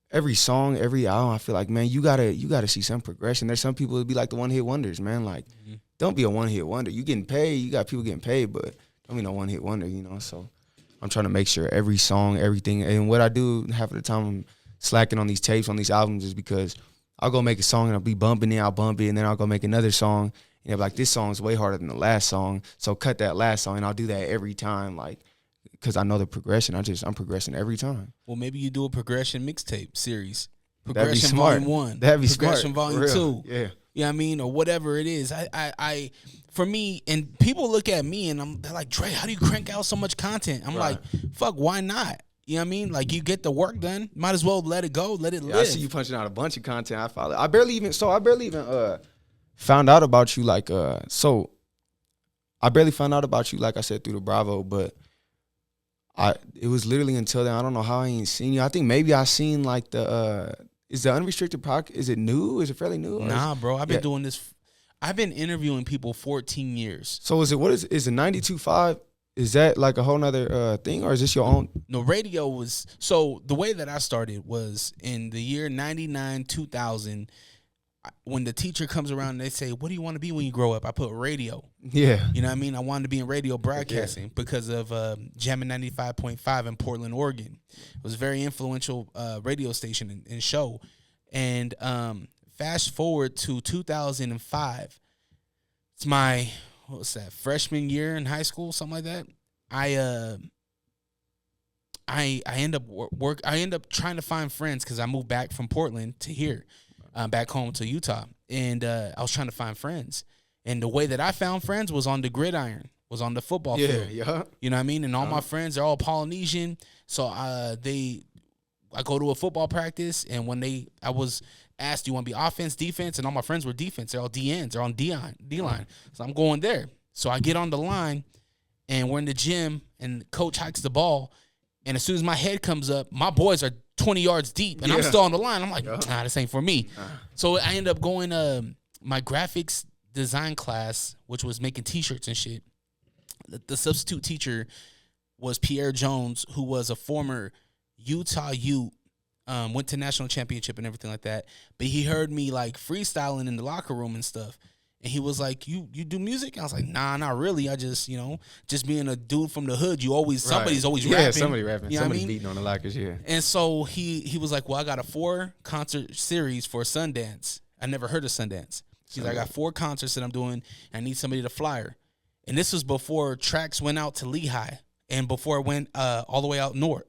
every song, every album, I feel like, man, you gotta see some progression. There's some people that be like the one-hit wonders, man. Like, don't be a one-hit wonder. You getting paid, you got people getting paid, but don't be no one-hit wonder, you know. So I'm trying to make sure every song, everything, and what I do half of the time I'm slacking on these tapes, on these albums, is because I'll go make a song and I'll be bumping it, I'll bump it, and then I'll go make another song. And they're like, this song's way harder than the last song, so cut that last song, and I'll do that every time, like, because I know the progression. I'm progressing every time. Well, maybe you do a progression mixtape series. That'd be Progression smart. Volume 1. That'd be Progression smart. Volume 2. Yeah. You know what I mean? Or whatever it is. I for me, and people look at me and they're like, Dre, how do you crank out so much content? I'm like, fuck, why not? You know what I mean? Like, you get the work done. Might as well let it go. Let it live. I see you punching out a bunch of content. I follow. I barely even found out about you, like, so I barely found out about you, like I said, through the Bravo, but it was literally until then. I don't know how I ain't seen you. I think maybe I seen like is the Unrestricted Podcast, is it new? Is it fairly new? Nah, bro. I've been doing this. I've been interviewing people 14 years. So is it 92.5? Is that like a whole nother thing, or is this your own? No, radio was, so the way that I started was in the year 99, 2000. When the teacher comes around and they say, what do you want to be when you grow up? I put radio. Yeah. You know what I mean? I wanted to be in radio broadcasting because of Jammin' 95.5 in Portland, Oregon. It was a very influential radio station and show. And fast forward to 2005. It's my, what was that, freshman year in high school, something like that. I end up trying to find friends because I moved back from Portland to here. Back home to Utah, and I was trying to find friends, and the way that I found friends was on the gridiron, was on the football field. Yeah, you know what I mean. And all my friends, they're all Polynesian, so I go to a football practice, and when I was asked, "Do you want to be offense, defense?" and all my friends were defense. They're all DNs. They're on D-line. So I'm going there. So I get on the line, and we're in the gym, and coach hikes the ball, and as soon as my head comes up, my boys are 20 yards deep, and I'm still on the line. I'm like, nah, this ain't for me. So I ended up going my graphics design class, which was making T-shirts and shit. The substitute teacher was Pierre Jones, who was a former Utah Ute, went to national championship and everything like that. But he heard me like freestyling in the locker room and stuff. And he was like, you do music? And I was like, nah, not really. I just, just being a dude from the hood, somebody's always rapping. Yeah, somebody rapping. You know somebody beating on the lockers, yeah. And so he was like, well, I got a 4-concert series for Sundance. I never heard of Sundance. He's like, I got 4 concerts that I'm doing. I need somebody to flyer. And this was before tracks went out to Lehigh. and before it went all the way out north,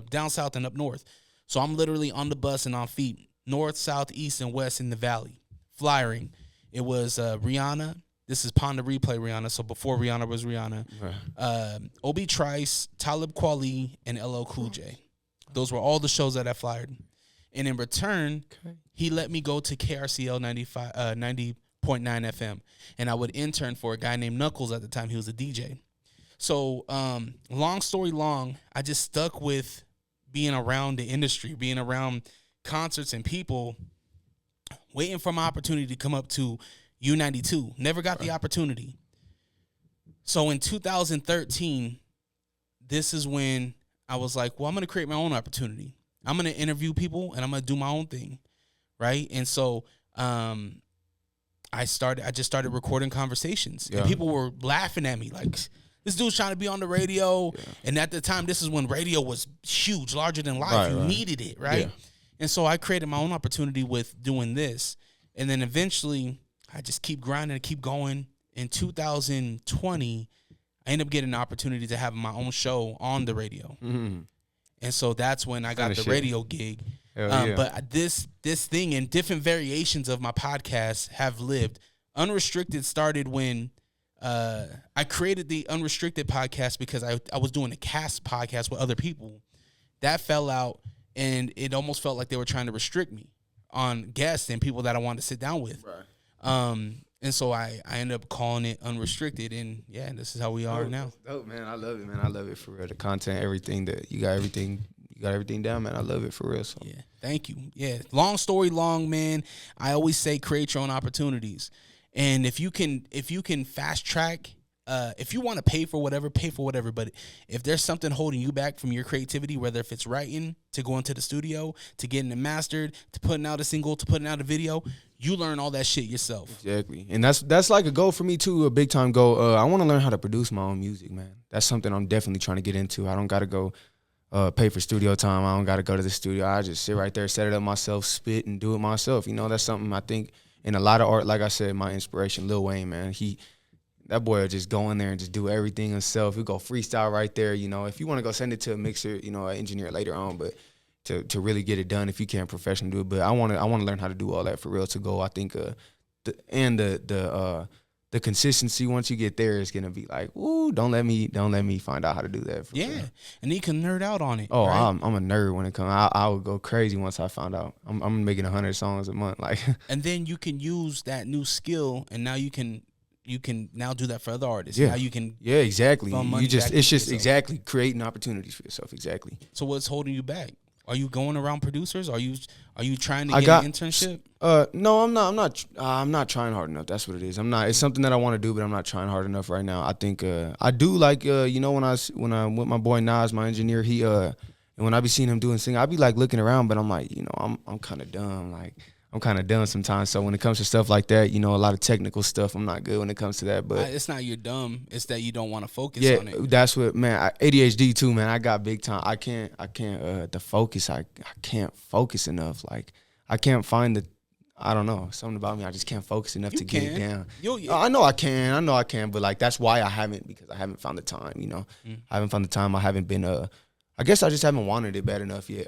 down south and up north. So I'm literally on the bus and on feet, north, south, east, and west in the valley, flyering. It was Rihanna. This is Pon the Replay Rihanna. So before Rihanna was Rihanna. Right. Obi Trice, Talib Kweli, and LL Cool J. Those were all the shows that I flyered. And in return, he let me go to KRCL 90.9 FM. And I would intern for a guy named Knuckles at the time. He was a DJ. So long story long, I just stuck with being around the industry, being around concerts and people, waiting for my opportunity to come up to U92. Never got the opportunity. So in 2013, this is when I was like, well, I'm going to create my own opportunity. I'm going to interview people, and I'm going to do my own thing, right? And so I just started recording conversations. Yeah. And people were laughing at me like, this dude's trying to be on the radio. Yeah. And at the time, this is when radio was huge, larger than life. Right, you needed it, right? Yeah. And so I created my own opportunity with doing this. And then eventually, I just keep grinding and keep going. In 2020, I ended up getting an opportunity to have my own show on the radio. Mm-hmm. And so that's when I got the radio gig. But this thing and different variations of my podcast have lived. Unrestricted started when I created the Unrestricted Podcast because I was doing a cast podcast with other people. That fell out, and it almost felt like they were trying to restrict me on guests and people that I wanted to sit down with. Right. And so I ended up calling it Unrestricted, and yeah, this is how we are now. Dope, man. I love it, man. I love it for real. The content, everything that you got everything down, man. I love it for real. So. Yeah, thank you. Yeah, long story long, man. I always say create your own opportunities, and if you can fast track. If you want to pay for whatever. But if there's something holding you back from your creativity, whether if it's writing, to going to the studio, to getting it mastered, to putting out a single, to putting out a video, you learn all that shit yourself. Exactly. And that's like a goal for me too, a big time goal. I want to learn how to produce my own music, man. That's something I'm definitely trying to get into. I don't got to go pay for studio time. I don't got to go to the studio. I just sit right there, set it up myself, spit, and do it myself. You know, that's something I think in a lot of art, like I said, my inspiration, Lil Wayne, man, that boy will just go in there and just do everything himself. He'll go freestyle right there, you know. If you want to go send it to a mixer, you know, an engineer later on, but to really get it done, if you can't professionally do it. But I want to learn how to do all that for real to go. I think the consistency once you get there is gonna be like, ooh, don't let me find out how to do that. Yeah, real. And you can nerd out on it. Oh, right? I'm a nerd when it comes. I would go crazy once I found out. I'm making 100 songs a month, like. And then you can use that new skill, and now you can now do that for other artists. Yeah. Now you can. Yeah, exactly. It's just exactly creating opportunities for yourself. Exactly. So what's holding you back? Are you going around producers? Are you trying to get an internship? No, I'm not. I'm not trying hard enough. That's what it is. I'm not. It's something that I want to do, but I'm not trying hard enough right now. I think I do like you know, when I'm with my boy Nas, my engineer, he and when I be seeing him doing singing, I be like looking around, but I'm like, you know, I'm kind of dumb. Like, I'm kind of done sometimes. So when it comes to stuff like that, you know, a lot of technical stuff, I'm not good when it comes to that. But it's not you're dumb. It's that you don't want to focus on it. Yeah, that's what, man. ADHD too, man. I got big time. I can't. The focus. I can't focus enough. Like, I can't find I don't know, something about me. I just can't focus enough to get it down. I know I can. But like, that's why I haven't, because I haven't found the time. You know, I haven't found the time. I haven't been. I guess I just haven't wanted it bad enough yet.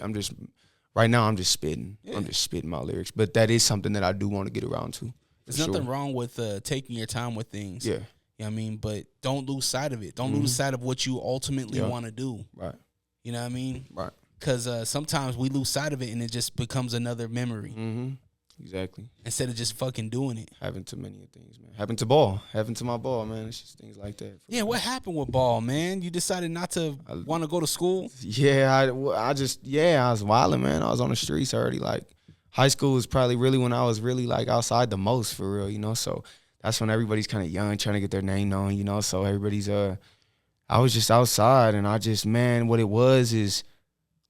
Right now, I'm just spitting. Yeah. I'm just spitting my lyrics. But that is something that I do want to get around to. There's nothing wrong with taking your time with things. Yeah. You know what I mean? But don't lose sight of it. Don't lose sight of what you ultimately want to do. Right. You know what I mean? Right. Because sometimes we lose sight of it and it just becomes another memory. Mm-hmm. Exactly. Instead of just fucking doing it. Happened to many things, man. Happened to ball. Happened to my ball, man. It's just things like that. Yeah, what happened with ball, man? You decided not to want to go to school? Yeah, I was wilding, man. I was on the streets already. Like, high school was probably really when I was really, like, outside the most, for real, you know? So that's when everybody's kind of young, trying to get their name known, you know? So everybody's, I was just outside, and I just, man, what it was is,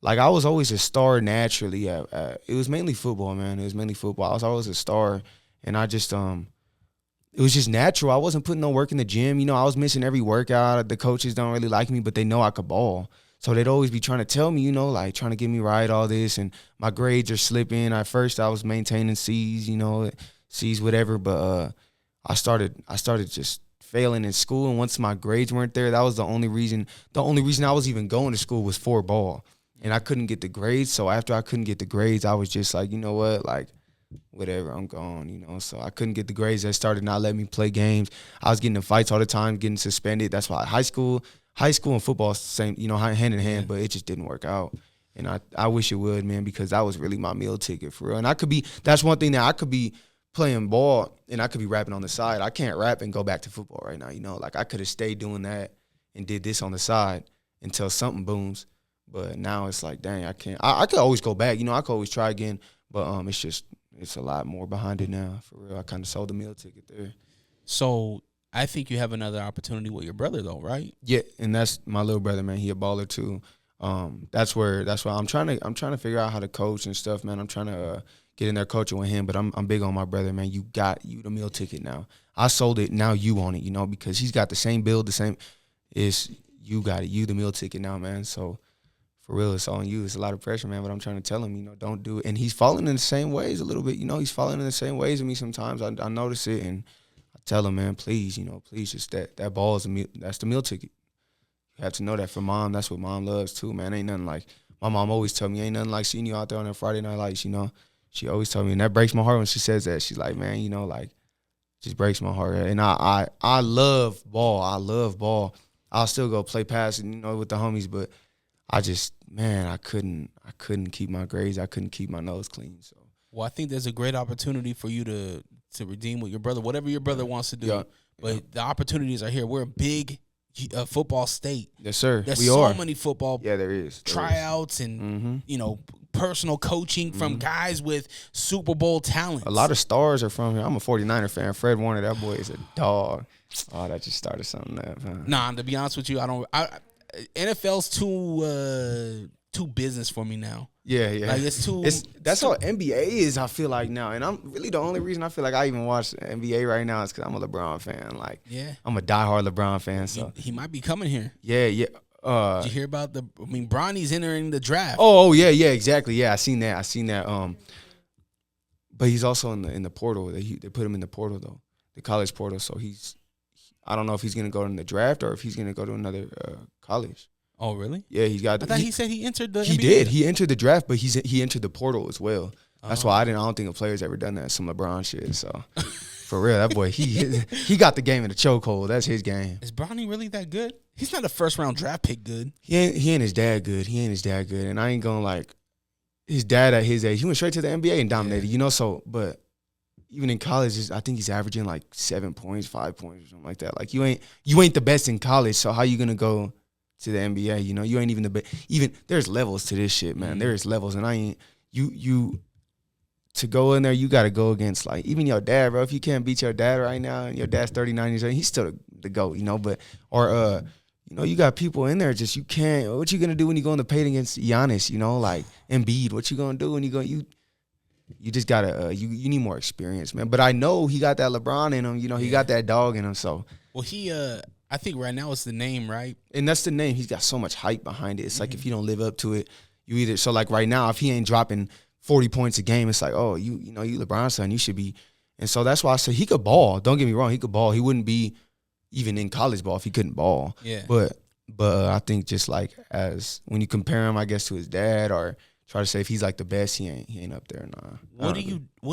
like, I was always a star naturally. It was mainly football, man. It was mainly football. I was always a star, and I just it was just natural. I wasn't putting no work in the gym. You know, I was missing every workout. The coaches don't really like me, but they know I could ball. So they'd always be trying to tell me, you know, like trying to get me right, all this, and my grades are slipping. At first, I was maintaining C's, you know, C's, whatever. But I started just failing in school, and once my grades weren't there, that was the only reason I was even going to school was for ball. And I couldn't get the grades, so after I couldn't get the grades, I was just like, you know what, like, whatever, I'm gone, you know. So I couldn't get the grades. That started not letting me play games. I was getting in fights all the time, getting suspended. That's why high school and football same, you know, hand in hand, but it just didn't work out. And I wish it would, man, because that was really my meal ticket for real. And that's one thing that I could be playing ball and I could be rapping on the side. I can't rap and go back to football right now, you know. Like, I could have stayed doing that and did this on the side until something booms. But now it's like, dang, I can't. I could always go back, you know. I could always try again, but it's a lot more behind it now, for real. I kind of sold the meal ticket there. So I think you have another opportunity with your brother, though, right? Yeah, and that's my little brother, man. He a baller too. That's why I'm trying to figure out how to coach and stuff, man. I'm trying to get in there coaching with him, but I'm big on my brother, man. You the meal ticket now. I sold it, now you on it, you know, because he's got the same build, you got it. You the meal ticket now, man. So for real, it's on you. It's a lot of pressure, man, but I'm trying to tell him, you know, don't do it. And he's falling in the same ways a little bit, you know. He's falling in the same ways with me sometimes. I notice it, and I tell him, man, please, you know, please, just that ball is that's the meal ticket. You have to know that for mom. That's what mom loves too, man. Ain't nothing like, my mom always tell me, ain't nothing like seeing you out there on that Friday Night Lights, you know. She always tell me, and that breaks my heart when she says that. She's like, man, you know, like, just breaks my heart. And I love ball. I love ball. I'll still go play pass, you know, with the homies, but I couldn't keep my grades. I couldn't keep my nose clean. So, well, I think there's a great opportunity for you to redeem with your brother, whatever your brother wants to do. Yeah. But the opportunities are here. We're a big football state. Yes, sir. There's we so are. many football there is tryouts and you know, personal coaching from guys with Super Bowl talent. A lot of stars are from here. I'm a 49er fan. Fred Warner, that boy is a dog. Oh, that just started something up. Huh? Nah, to be honest with you, NFL's too business for me now. Yeah. Like, That's how NBA is, I feel like, now. And I'm really, the only reason I feel like I even watch NBA right now is because I'm a LeBron fan. Like, yeah, I'm a diehard LeBron fan. So he might be coming here. Yeah. Did you hear about Bronny's entering the draft? Oh yeah, exactly. Yeah, I seen that. But he's also in the portal. They put him in the portal though, the college portal. So I don't know if he's gonna go in the draft or if he's gonna go to another college. Oh, really? Yeah, he's got. I thought he said he entered the. He NBA. did. He entered the draft, but he entered the portal as well. That's why I don't think a player's ever done that. Some LeBron shit. So for real, that boy, he got the game in the chokehold. That's his game. Is Bronny really that good? He's not a first round draft pick good. He ain't his dad good. And I ain't gonna like his dad at his age. He went straight to the NBA and dominated. You know. So, but even in college, I think he's averaging like 7 points, 5 points, or something like that. Like you ain't the best in college. So how you gonna go to the NBA? You know, you ain't even the best. Even there's levels to this shit, man. There's levels, and I ain't you. To go in there, you got to go against, like, even your dad, bro. If you can't beat your dad right now, and your dad's 39 years old, he's still the GOAT, you know. But you know, you got people in there just you can't. What you gonna do when you go in the paint against Giannis? You know, like Embiid. What you gonna do when you just gotta you need more experience, man. But I know he got that LeBron in him. You know, he got that dog in him. So well, I think right now it's the name, right? And that's the name. He's got so much hype behind it. It's like if you don't live up to it, you either. So like right now, if he ain't dropping 40 points a game, it's like, oh, you know, you LeBron's son, you should be. And so that's why I say he could ball. Don't get me wrong, he could ball. He wouldn't be even in college ball if he couldn't ball. Yeah. But I think just like as when you compare him, I guess, to his dad or try to say if he's like the best, he ain't up there. Nah. What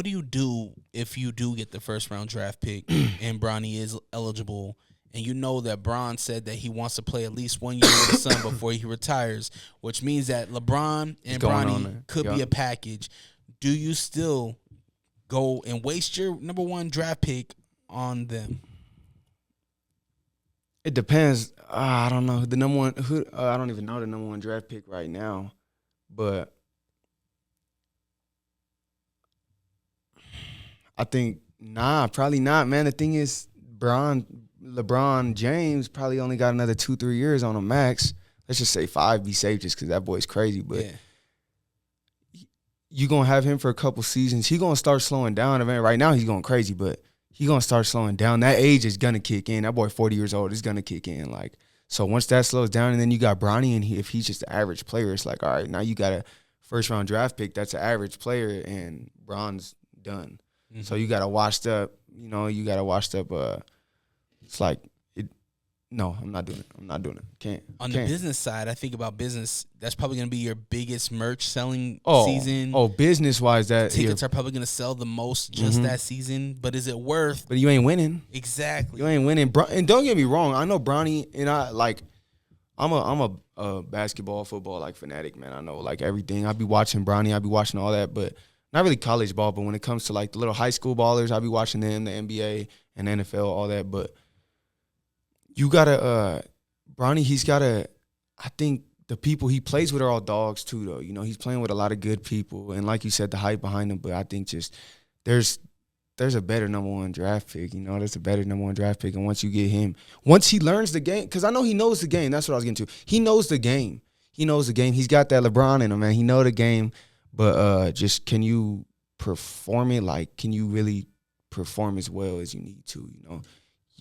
do you do if you do get the first round draft pick and Bronny is eligible? And you know that Bron said that he wants to play at least 1 year with his son before he retires, which means that LeBron and Bronny could be a package. Do you still go and waste your number one draft pick on them? It depends. I don't know the number one. I don't even know the number one draft pick right now, but I think probably not, man. The thing is, LeBron James probably only got another 2-3 years on a max. Let's just say 5, be safe, just because that boy's crazy. But you going to have him for a couple seasons. He going to start slowing down. I mean, right now he's going crazy, but he going to start slowing down. That age is going to kick in. That boy 40 years old is going to kick in. Like, so once that slows down, and then you got Bronny, and if he's just an average player, it's like, all right, now you got a first-round draft pick that's an average player, and Bron's done. Mm-hmm. So you got a washed up it's like no, I'm not doing it. I'm not doing it. Can't. On the business side, I think about business. That's probably going to be your biggest merch selling season. Oh, business wise, that tickets are probably going to sell the most just that season. But is it worth? But you ain't winning. Exactly. You ain't winning. And don't get me wrong. I know Bronny and I like. I'm a basketball, football like fanatic, man. I know like everything. I be watching Bronny. I be watching all that, but not really college ball. But when it comes to like the little high school ballers, I be watching them, the NBA and NFL, all that. But you gotta, Bronny, he's gotta, I think the people he plays with are all dogs too, though. You know, he's playing with a lot of good people. And like you said, the hype behind him. But I think just there's a better number 1 draft pick. You know, there's a better number 1 draft pick. And once you get him, once he learns the game, because I know he knows the game. That's what I was getting to. He knows the game. He knows the game. He's got that LeBron in him, man. He know the game. But just can you perform it? Like, can you really perform as well as you need to, you know?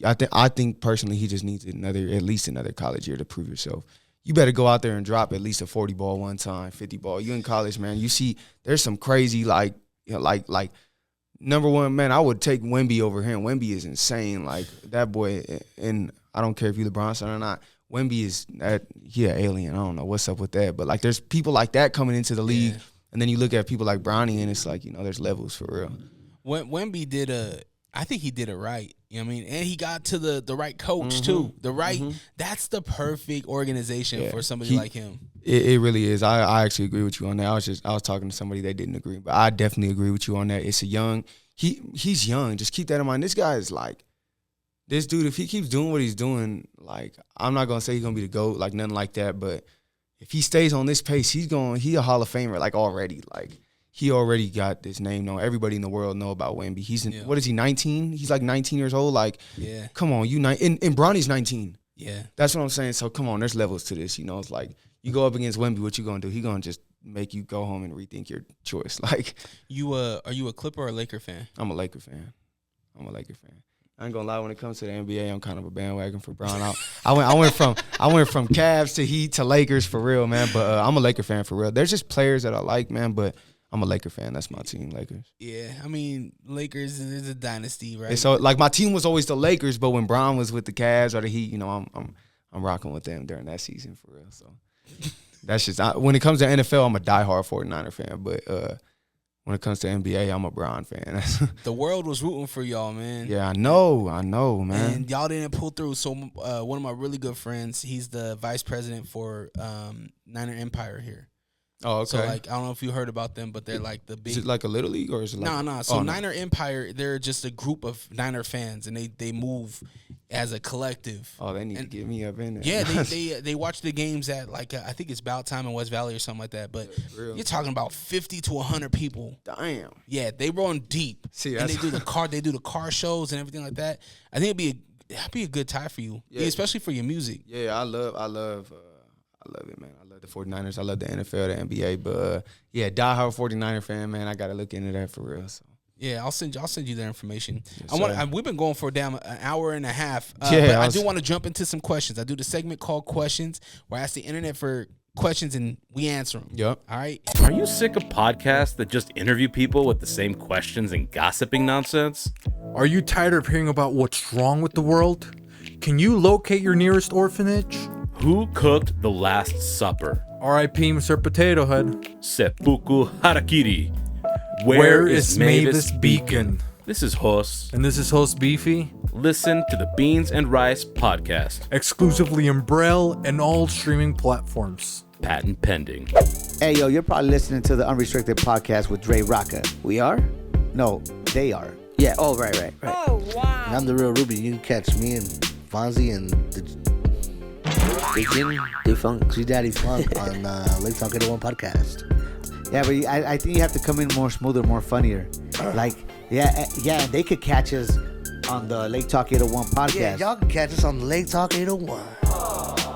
I think personally he just needs at least another college year to prove yourself. You better go out there and drop at least a 40 ball one time, 50 ball. You in college, man. You see there's some crazy like number 1, man, I would take Wemby over him. Wemby is insane. Like that boy, and I don't care if you LeBron son or not. Wemby is he an alien. I don't know what's up with that. But like there's people like that coming into the league. And then you look at people like Bronny and it's like, you know, there's levels for real. Wemby I think he did it right. You know what I mean? And he got to the right coach too. That's the perfect organization for somebody like him. It really is. I actually agree with you on that. I was talking to somebody that didn't agree, but I definitely agree with you on that. It's he's young. Just keep that in mind. This guy is like, this dude, if he keeps doing what he's doing, like, I'm not gonna say he's gonna be the GOAT, like nothing like that, but if he stays on this pace, he a Hall of Famer, like already. Like he already got this name known. Everybody in the world know about Wemby. What is he, 19? He's like 19 years old. Like, come on, and Bronny's 19. Yeah. That's what I'm saying. So come on, there's levels to this. You know, it's like you go up against Wemby, what you gonna do? He gonna just make you go home and rethink your choice. Like, are you a Clipper or a Laker fan? I'm a Laker fan. I ain't gonna lie, when it comes to the NBA, I'm kind of a bandwagon for Brown. I went from Cavs to Heat to Lakers for real, man. But I'm a Laker fan for real. There's just players that I like, man, but I'm a Laker fan. That's my team, Lakers. Yeah, I mean, Lakers is a dynasty, right? And so, like, my team was always the Lakers, but when Brown was with the Cavs or the Heat, you know, I'm rocking with them during that season for real. So that's just when it comes to NFL, I'm a diehard 49er fan, but when it comes to NBA, I'm a Brown fan. The world was rooting for y'all, man. Yeah, I know, man. And y'all didn't pull through. So one of my really good friends, he's the vice president for Niner Empire here. Oh, okay. So, like, I don't know if you heard about them, but they're like the big. Is it like a Little League or is it like? No. So Niner Empire, they're just a group of Niner fans, and they move as a collective. Oh, they need to get me up in there. Yeah, they watch the games at like I think it's Bout Time in West Valley or something like that. But you're talking about 50 to 100 people. Damn. Yeah, they run deep. See, and they do the car shows and everything like that. I think it'd be a good tie for you, especially for your music. Yeah, I love it, man. I love the 49ers. I love the NFL, the NBA. But, diehard 49er fan, man. I got to look into that for real. So. Yeah, I'll send you their information. Yes, we've been going for an hour and a half. But I do want to jump into some questions. I do the segment called Questions, where I ask the internet for questions and we answer them. Yep. All right. Are you sick of podcasts that just interview people with the same questions and gossiping nonsense? Are you tired of hearing about what's wrong with the world? Can you locate your nearest orphanage? Who cooked the Last Supper? R.I.P. Mr. Potato Head. Seppuku Harakiri. Where is Mavis Beacon? This is Hos. And this is host Beefy. Listen to the Beans and Rice podcast. Exclusively in Braille and all streaming platforms. Patent pending. Hey, yo, you're probably listening to the Unrestricted Podcast with DreRawka. We are? No, they are. Yeah, oh, right. Oh, wow. And I'm the real Ruby. You can catch me and Fonzie and the Funk. G-Daddy Funk on Lake Talk 801 Podcast. Yeah, but I think you have to come in more smoother, more funnier. Like, and they could catch us on the Lake Talk 801 podcast. Yeah, y'all can catch us on the Lake Talk 801.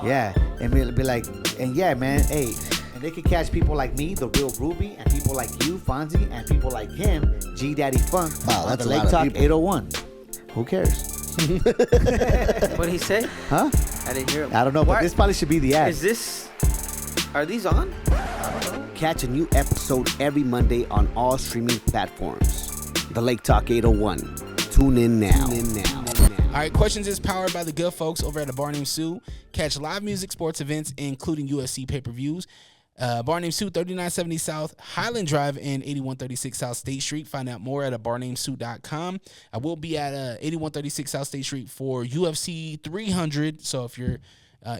Yeah, and be like, and yeah, man, hey, and they could catch people like me, the real Ruby, and people like you, Fonzie, and people like him, G-Daddy Funk, wow, on that's the a Lake lot Talk of people. 801. Who cares? What'd he say? Huh? I didn't hear him. I don't know, but this probably should be the ad. Are these on? Catch a new episode every Monday on all streaming platforms. The Lake Talk 801. Tune in now. All right, Questions is powered by the good folks over at a bar named Sue. Catch live music, sports events, including UFC pay-per-views. Bar named Sue, 3970 South Highland Drive and 8136 South State Street. Find out more at abarnamedSue.com. I will be at 8136 South State Street for UFC 300, so if you're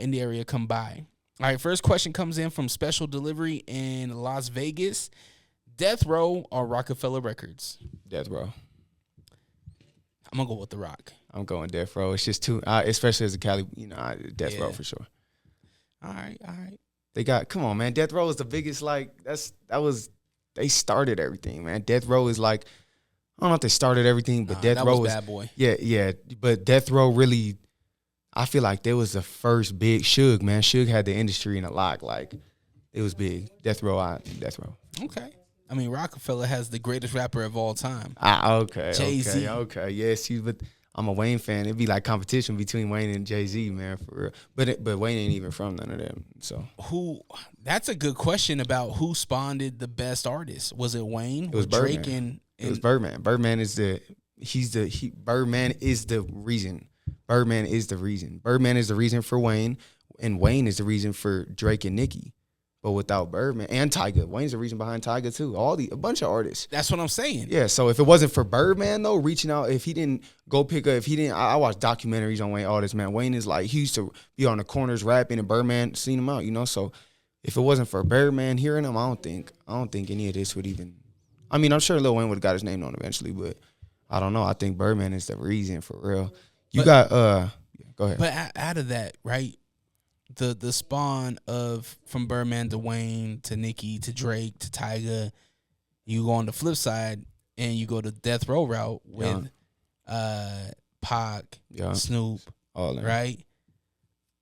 in the area, come by. All right, first question comes in from Special Delivery in Las Vegas. Death Row or Rockefeller Records? Death Row. I'm going to go with The Rock. I'm going Death Row. It's just too, especially as a Cali, Death Row for sure. All right. They got, come on, man. Death Row is the biggest, they started everything, man. Death Row is like, I don't know if they started everything, but Death Row was is Bad Boy. Yeah. But Death Row really, I feel like there was the first big Suge, man. Suge had the industry in a lock. Like, it was big. Death Row. Okay. I mean, Rockefeller has the greatest rapper of all time. Okay. Jay-Z. Okay. Yes, but I'm a Wayne fan. It'd be like competition between Wayne and Jay-Z, man, for real. But Wayne ain't even from none of them. So that's a good question about who spawned the best artist. Was it Wayne? It was Drake Birdman. It was Birdman. Birdman is the reason. Birdman is the reason. Birdman is the reason for Wayne, and Wayne is the reason for Drake and Nicki. But without Birdman and Tyga, Wayne's the reason behind Tyga too. A bunch of artists. That's what I'm saying. Yeah. So if it wasn't for Birdman though, reaching out, if he didn't go I watch documentaries on Wayne. All this, man. Wayne is like, he used to be on the corners rapping, and Birdman seen him out. So if it wasn't for Birdman hearing him, I don't think any of this would even. I mean, I'm sure Lil Wayne would have got his name on eventually, but I don't know. I think Birdman is the reason for real. Go ahead. But out of that, right? The spawn from Birdman to Wayne to Nicki to Drake to Tyga, you go on the flip side and you go to Death Row route with Pac, Snoop, all that. Right?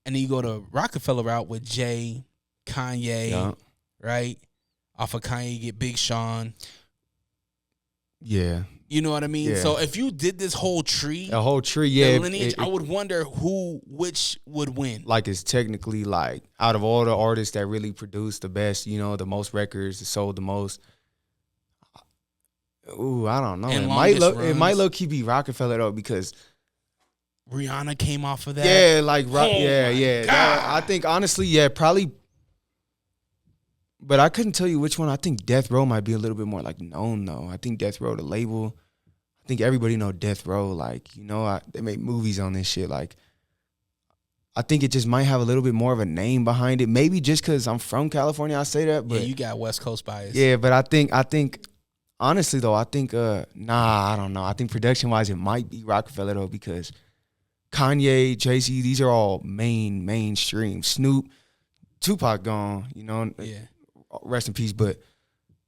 And then you go to Rockefeller route with Jay, Kanye, right? Off of Kanye, you get Big Sean. Yeah. You know what I mean? Yeah. So if you did this whole tree, the lineage, I would wonder which would win. Like, it's technically like out of all the artists that really produced the best, the most records, that sold the most. Ooh, I don't know. It might low key be Rockefeller though, because Rihanna came off of that. Yeah, like I think honestly, probably. But I couldn't tell you which one. I think Death Row might be a little bit more like known though. I think Death Row, the label, I think everybody know Death Row. Like, they make movies on this shit. Like, I think it just might have a little bit more of a name behind it. Maybe just because I'm from California, I say that. But yeah, you got West Coast bias. Yeah, but I think honestly though, I don't know. I think production wise, it might be Rockefeller though, because Kanye, Jay-Z, these are all mainstream. Snoop, Tupac gone. Yeah. Rest in peace, but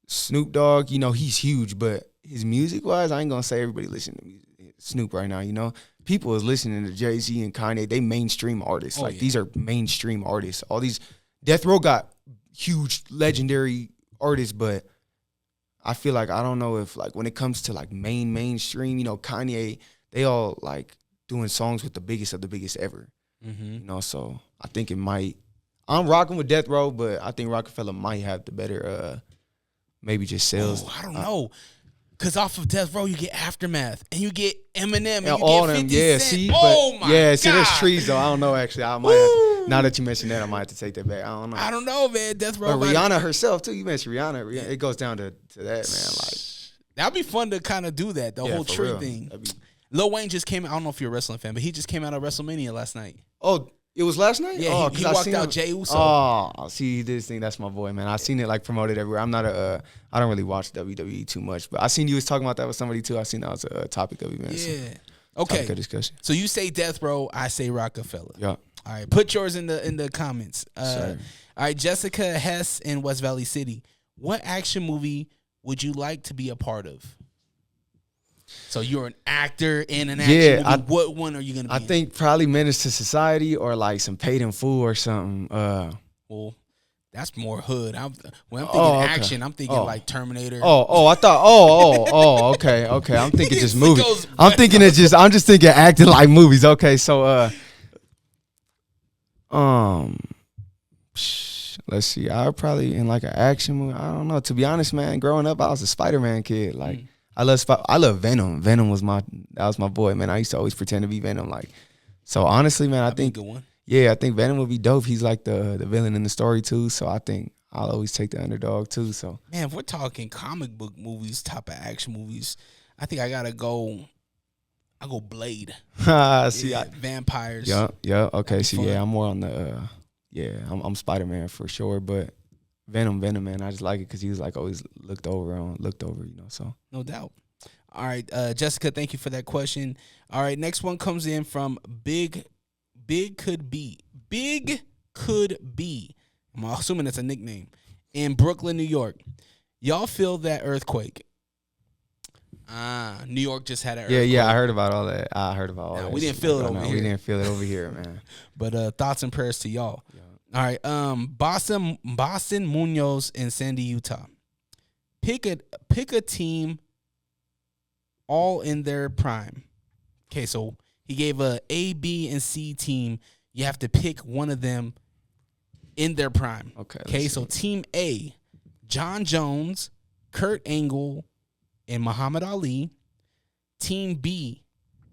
Snoop Dogg, he's huge, but his music-wise, I ain't gonna say everybody listening to music. Snoop right now, people is listening to Jay-Z and Kanye. They mainstream artists. These are mainstream artists. All these, Death Row got huge, legendary artists, but I feel like, I don't know if, like, when it comes to, like, mainstream, Kanye, they all, like, doing songs with the biggest of the biggest ever. Mm-hmm. So I think it might. I'm rocking with Death Row, but I think Rockefeller might have the better, maybe just sales. I don't know. Because off of Death Row, you get Aftermath, and you get Eminem, and you all get 50 them. Yeah, Cent. see? Oh, my God. See, there's trees, though. I don't know, actually. I might have, now that you mentioned that, I might have to take that back. I don't know, man. Death Row. But Rihanna herself, too. You mentioned Rihanna. It goes down to that, man. Like, that'd be fun to kind of do that, the whole tree real. thing. Lil Wayne just came out. I don't know if you're a wrestling fan, but he just came out of WrestleMania last night. Oh, it was last night? Yeah, he walked out Jey Uso. Oh, see, this thing, that's my boy, man. I seen it, like, promoted everywhere. I'm not I don't really watch WWE too much, but I seen you was talking about that with somebody, too. I seen that was a topic of events. Yeah. Okay. Topic of discussion. So you say Death Row, I say Rockefeller. Yeah. All right, put yours in the comments. All right, Jessica Hess in West Valley City. What action movie would you like to be a part of? So you're an actor in an action movie. What one are you going to be in? think probably Menace to Society or like some Paid in Full or something. Well, that's more hood. When I'm thinking action, I'm thinking like Terminator. I thought, okay. I'm thinking just movies. I'm just thinking acting like movies. Okay, so, let's see. I would probably in like an action movie. I don't know. To be honest, man, growing up, I was a Spider-Man kid. Like, I love Venom. Venom was my boy, man. I used to always pretend to be Venom. Like, so honestly, man, I think, I think Venom would be dope. He's like the villain in the story too. So I think I'll always take the underdog too. So man, if we're talking comic book movies, type of action movies, I think I gotta go. I go Blade. Vampires. Yeah. Okay. So yeah, I'm more on the I'm Spider-Man for sure, but Venom, man. I just like it because he was like always looked over, So no doubt. All right, Jessica, thank you for that question. All right, next one comes in from Big Could Be. I'm assuming that's a nickname. In Brooklyn, New York. Y'all feel that earthquake? New York just had an earthquake. Yeah, I heard about all that. That. We didn't feel it over here. We didn't feel it over here, man. But thoughts and prayers to y'all. Yeah. All right, Boston Munoz in Sandy, Utah. Pick a team all in their prime. Okay, so he gave A, B, and C team. You have to pick one of them in their prime. Okay, so Team A, John Jones, Kurt Angle, and Muhammad Ali. Team B,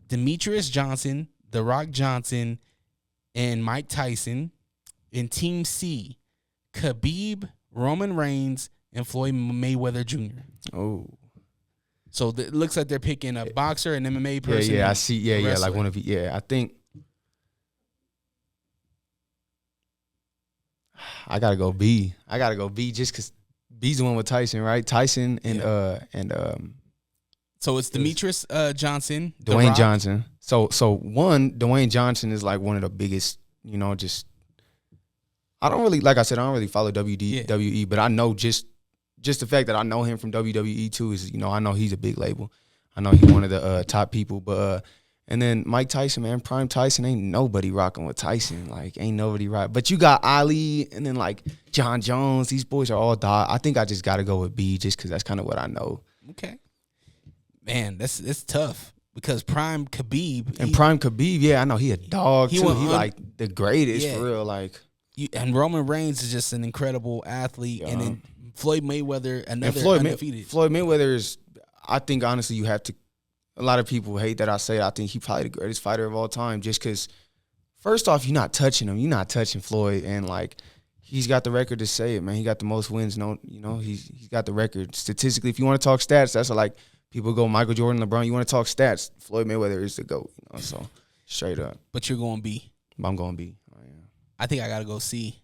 Demetrius Johnson, The Rock Johnson, and Mike Tyson. And Team C, Khabib, Roman Reigns, and Floyd Mayweather Jr. Oh. So it looks like they're picking a boxer, an MMA person. Yeah, I see. Yeah, like one of you. Yeah, I think I gotta go B. Just because B's the one with Tyson, right? Tyson and So it's Demetrius Johnson, Dwayne Johnson. So Dwayne Johnson is like one of the biggest. Just I don't really follow WWE, but I know just the fact that I know him from WWE too is, I know he's a big label. I know he's one of the top people. But and then Mike Tyson, man, Prime Tyson, ain't nobody rocking with Tyson. Like, ain't nobody rock. But you got Ali and then like John Jones. These boys are all dog. I think I just got to go with B just because that's kind of what I know. Okay. Man, it's tough because Prime Khabib. Prime Khabib, yeah, I know he a dog too. He like the greatest for real. Like, and Roman Reigns is just an incredible athlete. And then Floyd Mayweather, undefeated. Floyd Mayweather is, I think, honestly, you have to, a lot of people hate that I say it. I think he's probably the greatest fighter of all time just because, first off, you're not touching him. You're not touching Floyd. And, like, he's got the record to say it, man. He got the most wins. He's got the record. Statistically, if you want to talk stats, that's like people go Michael Jordan, LeBron. You want to talk stats, Floyd Mayweather is the GOAT. So, straight up. But you're going B. I'm going B. I think I got to go C.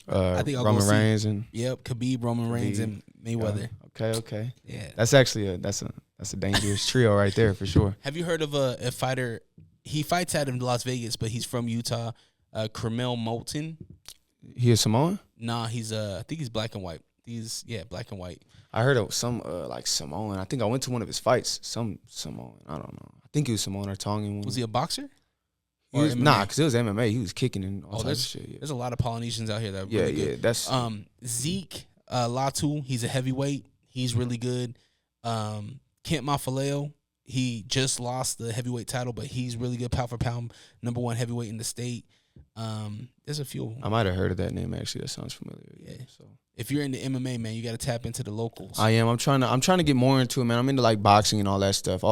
I think I'll Roman go Reigns and Khabib, Roman Reigns, and Mayweather. Okay. Yeah, that's actually that's a dangerous trio right there for sure. Have you heard of a fighter? He fights out in Las Vegas, but he's from Utah. Carmel Moulton. He a Samoan? Nah, he's I think he's black and white. He's black and white. I heard of some like Samoan. I think I went to one of his fights. Some Samoan. I don't know. I think he was Samoan or Tongan. Was he a boxer? Because it was MMA. He was kicking and all types of shit. Yeah. There's a lot of Polynesians out here that are really good. That's Zeke Latu. He's a heavyweight. He's really good. Kent Mafaleo. He just lost the heavyweight title, but he's really good. Pound for pound, #1 heavyweight in the state. There's a few. I might have heard of that name actually. That sounds familiar. Yeah. So if you're into MMA, man, you got to tap into the locals. I am. I'm trying to get more into it, man. I'm into like boxing and all that stuff.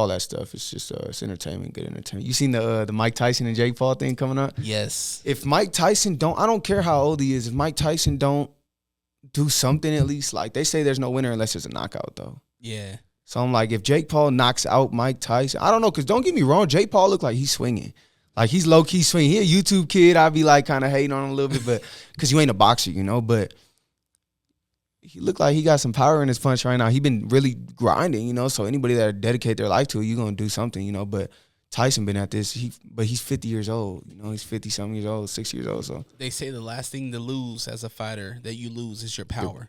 It's just it's entertainment, good entertainment. You seen the Mike Tyson and Jake Paul thing coming up? Yes. If Mike Tyson I don't care how old he is. If Mike Tyson don't do something at least, like they say, there's no winner unless there's a knockout though. Yeah. So I'm like, if Jake Paul knocks out Mike Tyson, I don't know, because don't get me wrong, Jake Paul look like he's swinging. Like, he's low-key swinging. He a YouTube kid. I'd be, like, kind of hating on him a little bit, but because you ain't a boxer, But he look like he got some power in his punch right now. He been really grinding, So anybody that dedicate their life to it, you're going to do something, But Tyson been at this. But he's 50 years old. He's 50-something years old, 60 years old. So they say the last thing to lose as a fighter that you lose is your power.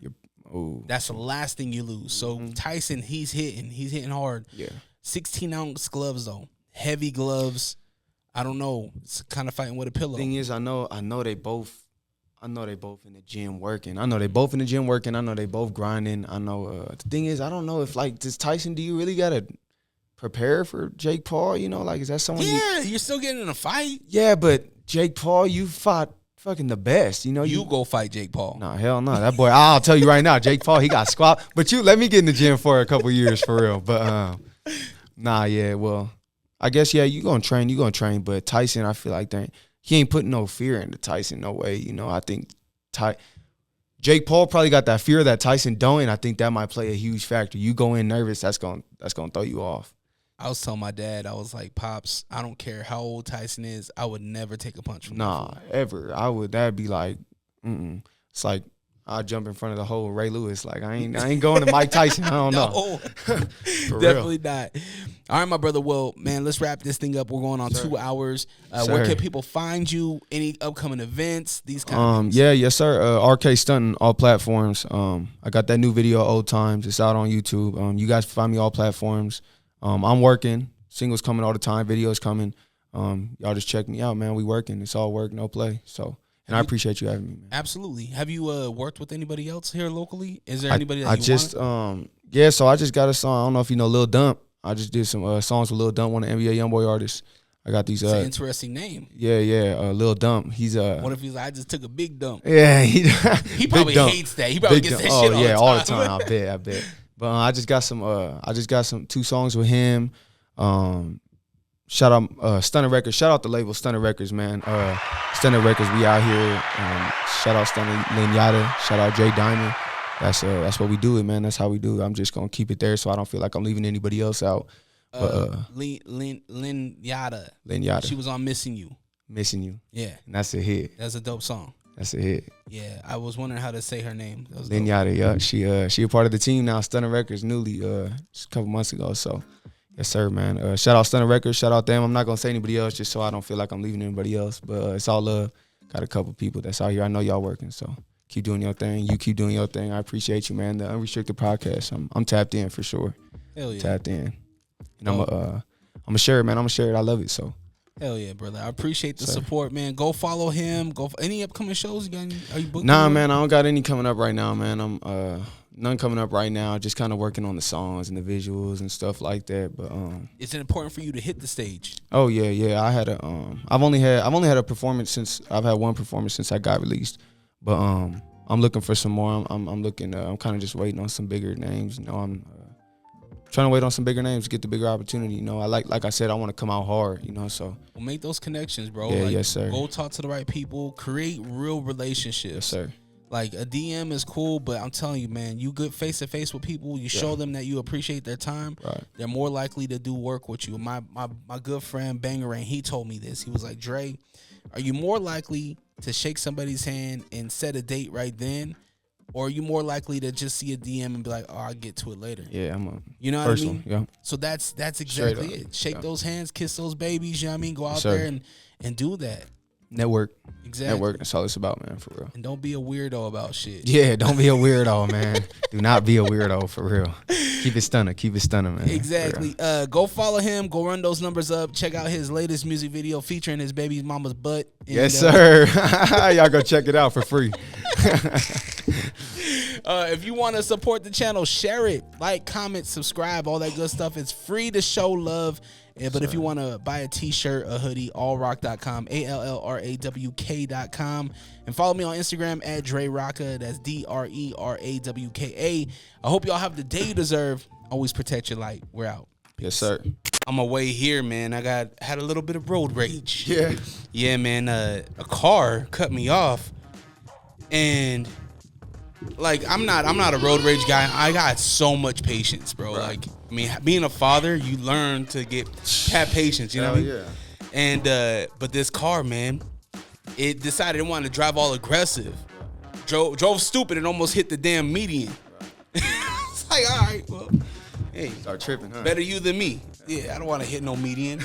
That's the last thing you lose. So Tyson, he's hitting hard. Yeah. 16-ounce gloves, though. Heavy gloves. I don't know. It's kind of fighting with a pillow. Thing is, I know they both in the gym working. I know they both grinding. I know the thing is, I don't know if like this Tyson, do you really gotta prepare for Jake Paul? Like, is that someone? Yeah, you're still getting in a fight. Yeah, but Jake Paul, you fought fucking the best. You know, You go fight Jake Paul. Nah, hell no. That boy, I'll tell you right now, Jake Paul, he got squat. But let me get in the gym for a couple years for real. But nah, yeah, well, I guess yeah, you gonna train. But Tyson, I feel like he ain't putting no fear into Tyson, no way. You know, I think Jake Paul probably got that fear that Tyson don't, and I think that might play a huge factor. You go in nervous, that's gonna throw you off. I was telling my dad, I was like, Pops, I don't care how old Tyson is, I would never take a punch from him. Nah, ever. That'd be like, it's like I'll jump in front of the whole Ray Lewis. Like I ain't going to Mike Tyson. I don't know. Definitely not. All right, my brother. Well, man, let's wrap this thing up. We're going on 2 hours. Where can people find you? Any upcoming events? These kind of things? Yeah, yes, sir. RK Stuntin, all platforms. I got that new video, Old Times. It's out on YouTube. You guys can find me all platforms. I'm working. Singles coming all the time. Videos coming. Y'all just check me out, man. We working. It's all work, no play. So. And I appreciate you having me, man. Absolutely. Have you worked with anybody else here locally? Is there anybody that so I just got a song. I don't know if you know Lil Dump. I just did some songs with Lil Dump, one of the NBA YoungBoy artists. I got these. It's an interesting name. Yeah. Lil Dump. He's What if he's like, I just took a big dump? Yeah, he probably hates that. He probably gets that shit all the time. I bet. But I just got some 2 songs with him. Shout out Stuntin Records. Shout out the label Stuntin Records, man. Stuntin Records, we out here. Shout out Stuntin Linyata. Shout out Jay Diamond. That's what we do it, man. That's how we do it. I'm just gonna keep it there so I don't feel like I'm leaving anybody else out. Linyata. She was on Missing You. Missing You. Yeah. And that's a hit. That's a dope song. That's a hit. Yeah. I was wondering how to say her name. Linyata, yeah. She a part of the team now, Stuntin Records, newly just a couple months ago. So yes, sir, man. Shout out Stuntin Records. Shout out them. I'm not going to say anybody else just so I don't feel like I'm leaving anybody else. But it's all love. Got a couple people that's out here. I know y'all working, so keep doing your thing. You keep doing your thing. I appreciate you, man. The Unrestricted Podcast. I'm tapped in for sure. Hell yeah. Tapped in. And I'm going to share it, man. I'm going to share it. I love it, so. Hell yeah, brother. I appreciate the support, man. Go follow him. Any upcoming shows? Are you booked? Nah, man. I don't got any coming up right now, man. I'm none coming up right now. Just kind of working on the songs and the visuals and stuff like that. But is it important for you to hit the stage? Oh yeah. I had I've only had a performance since I've had one performance since I got released. But I'm looking for some more. I'm looking. I'm kind of just waiting on some bigger names. You know, I'm trying to wait on some bigger names to get the bigger opportunity. You know, like I said, I want to come out hard. You know, so well, make those connections, bro. Yeah, yes, sir. Go talk to the right people. Create real relationships. Yes, sir. Like a DM is cool, but I'm telling you, man, you good face to face with people. You show them that you appreciate their time. Right. They're more likely to do work with you. My good friend Bangerang, he told me this. He was like, Dre, are you more likely to shake somebody's hand and set a date right then, or are you more likely to just see a DM and be like, oh, I'll get to it later? Yeah, you know what I mean? Yeah. So that's exactly it. Shake those hands, kiss those babies. You know what I mean? Go out there and do that. Network. Exactly. Network. That's all it's about, man, for real. And don't be a weirdo about shit. Yeah, don't be a weirdo, man. Do not be a weirdo, for real. Keep it stunning, man. Exactly. Go follow him. Go run those numbers up. Check out his latest music video featuring his baby mama's butt. And, yes, sir. Y'all go check it out for free. If you want to support the channel, share it. Like, comment, subscribe, all that good stuff. It's free to show love. Yeah, but if you want to buy a t-shirt, a hoodie, allrock.com, ALLRAWK.com. And follow me on Instagram at DreRawka. That's DRERAWKA. I hope y'all have the day you deserve. Always protect your light. We're out. Yes, sir. On my way here, man, I had a little bit of road rage. Yeah. Yeah, man, a car cut me off. And like I'm not a road rage guy. I got so much patience, bro. Right. Like, I mean, being a father, you learn to have patience, you know what I mean? Yeah. And but this car, man, it decided it wanted to drive all aggressive. Drove stupid and almost hit the damn median. It's like, all right, well, hey, start tripping, huh? Better you than me. Yeah, I don't want to hit no median.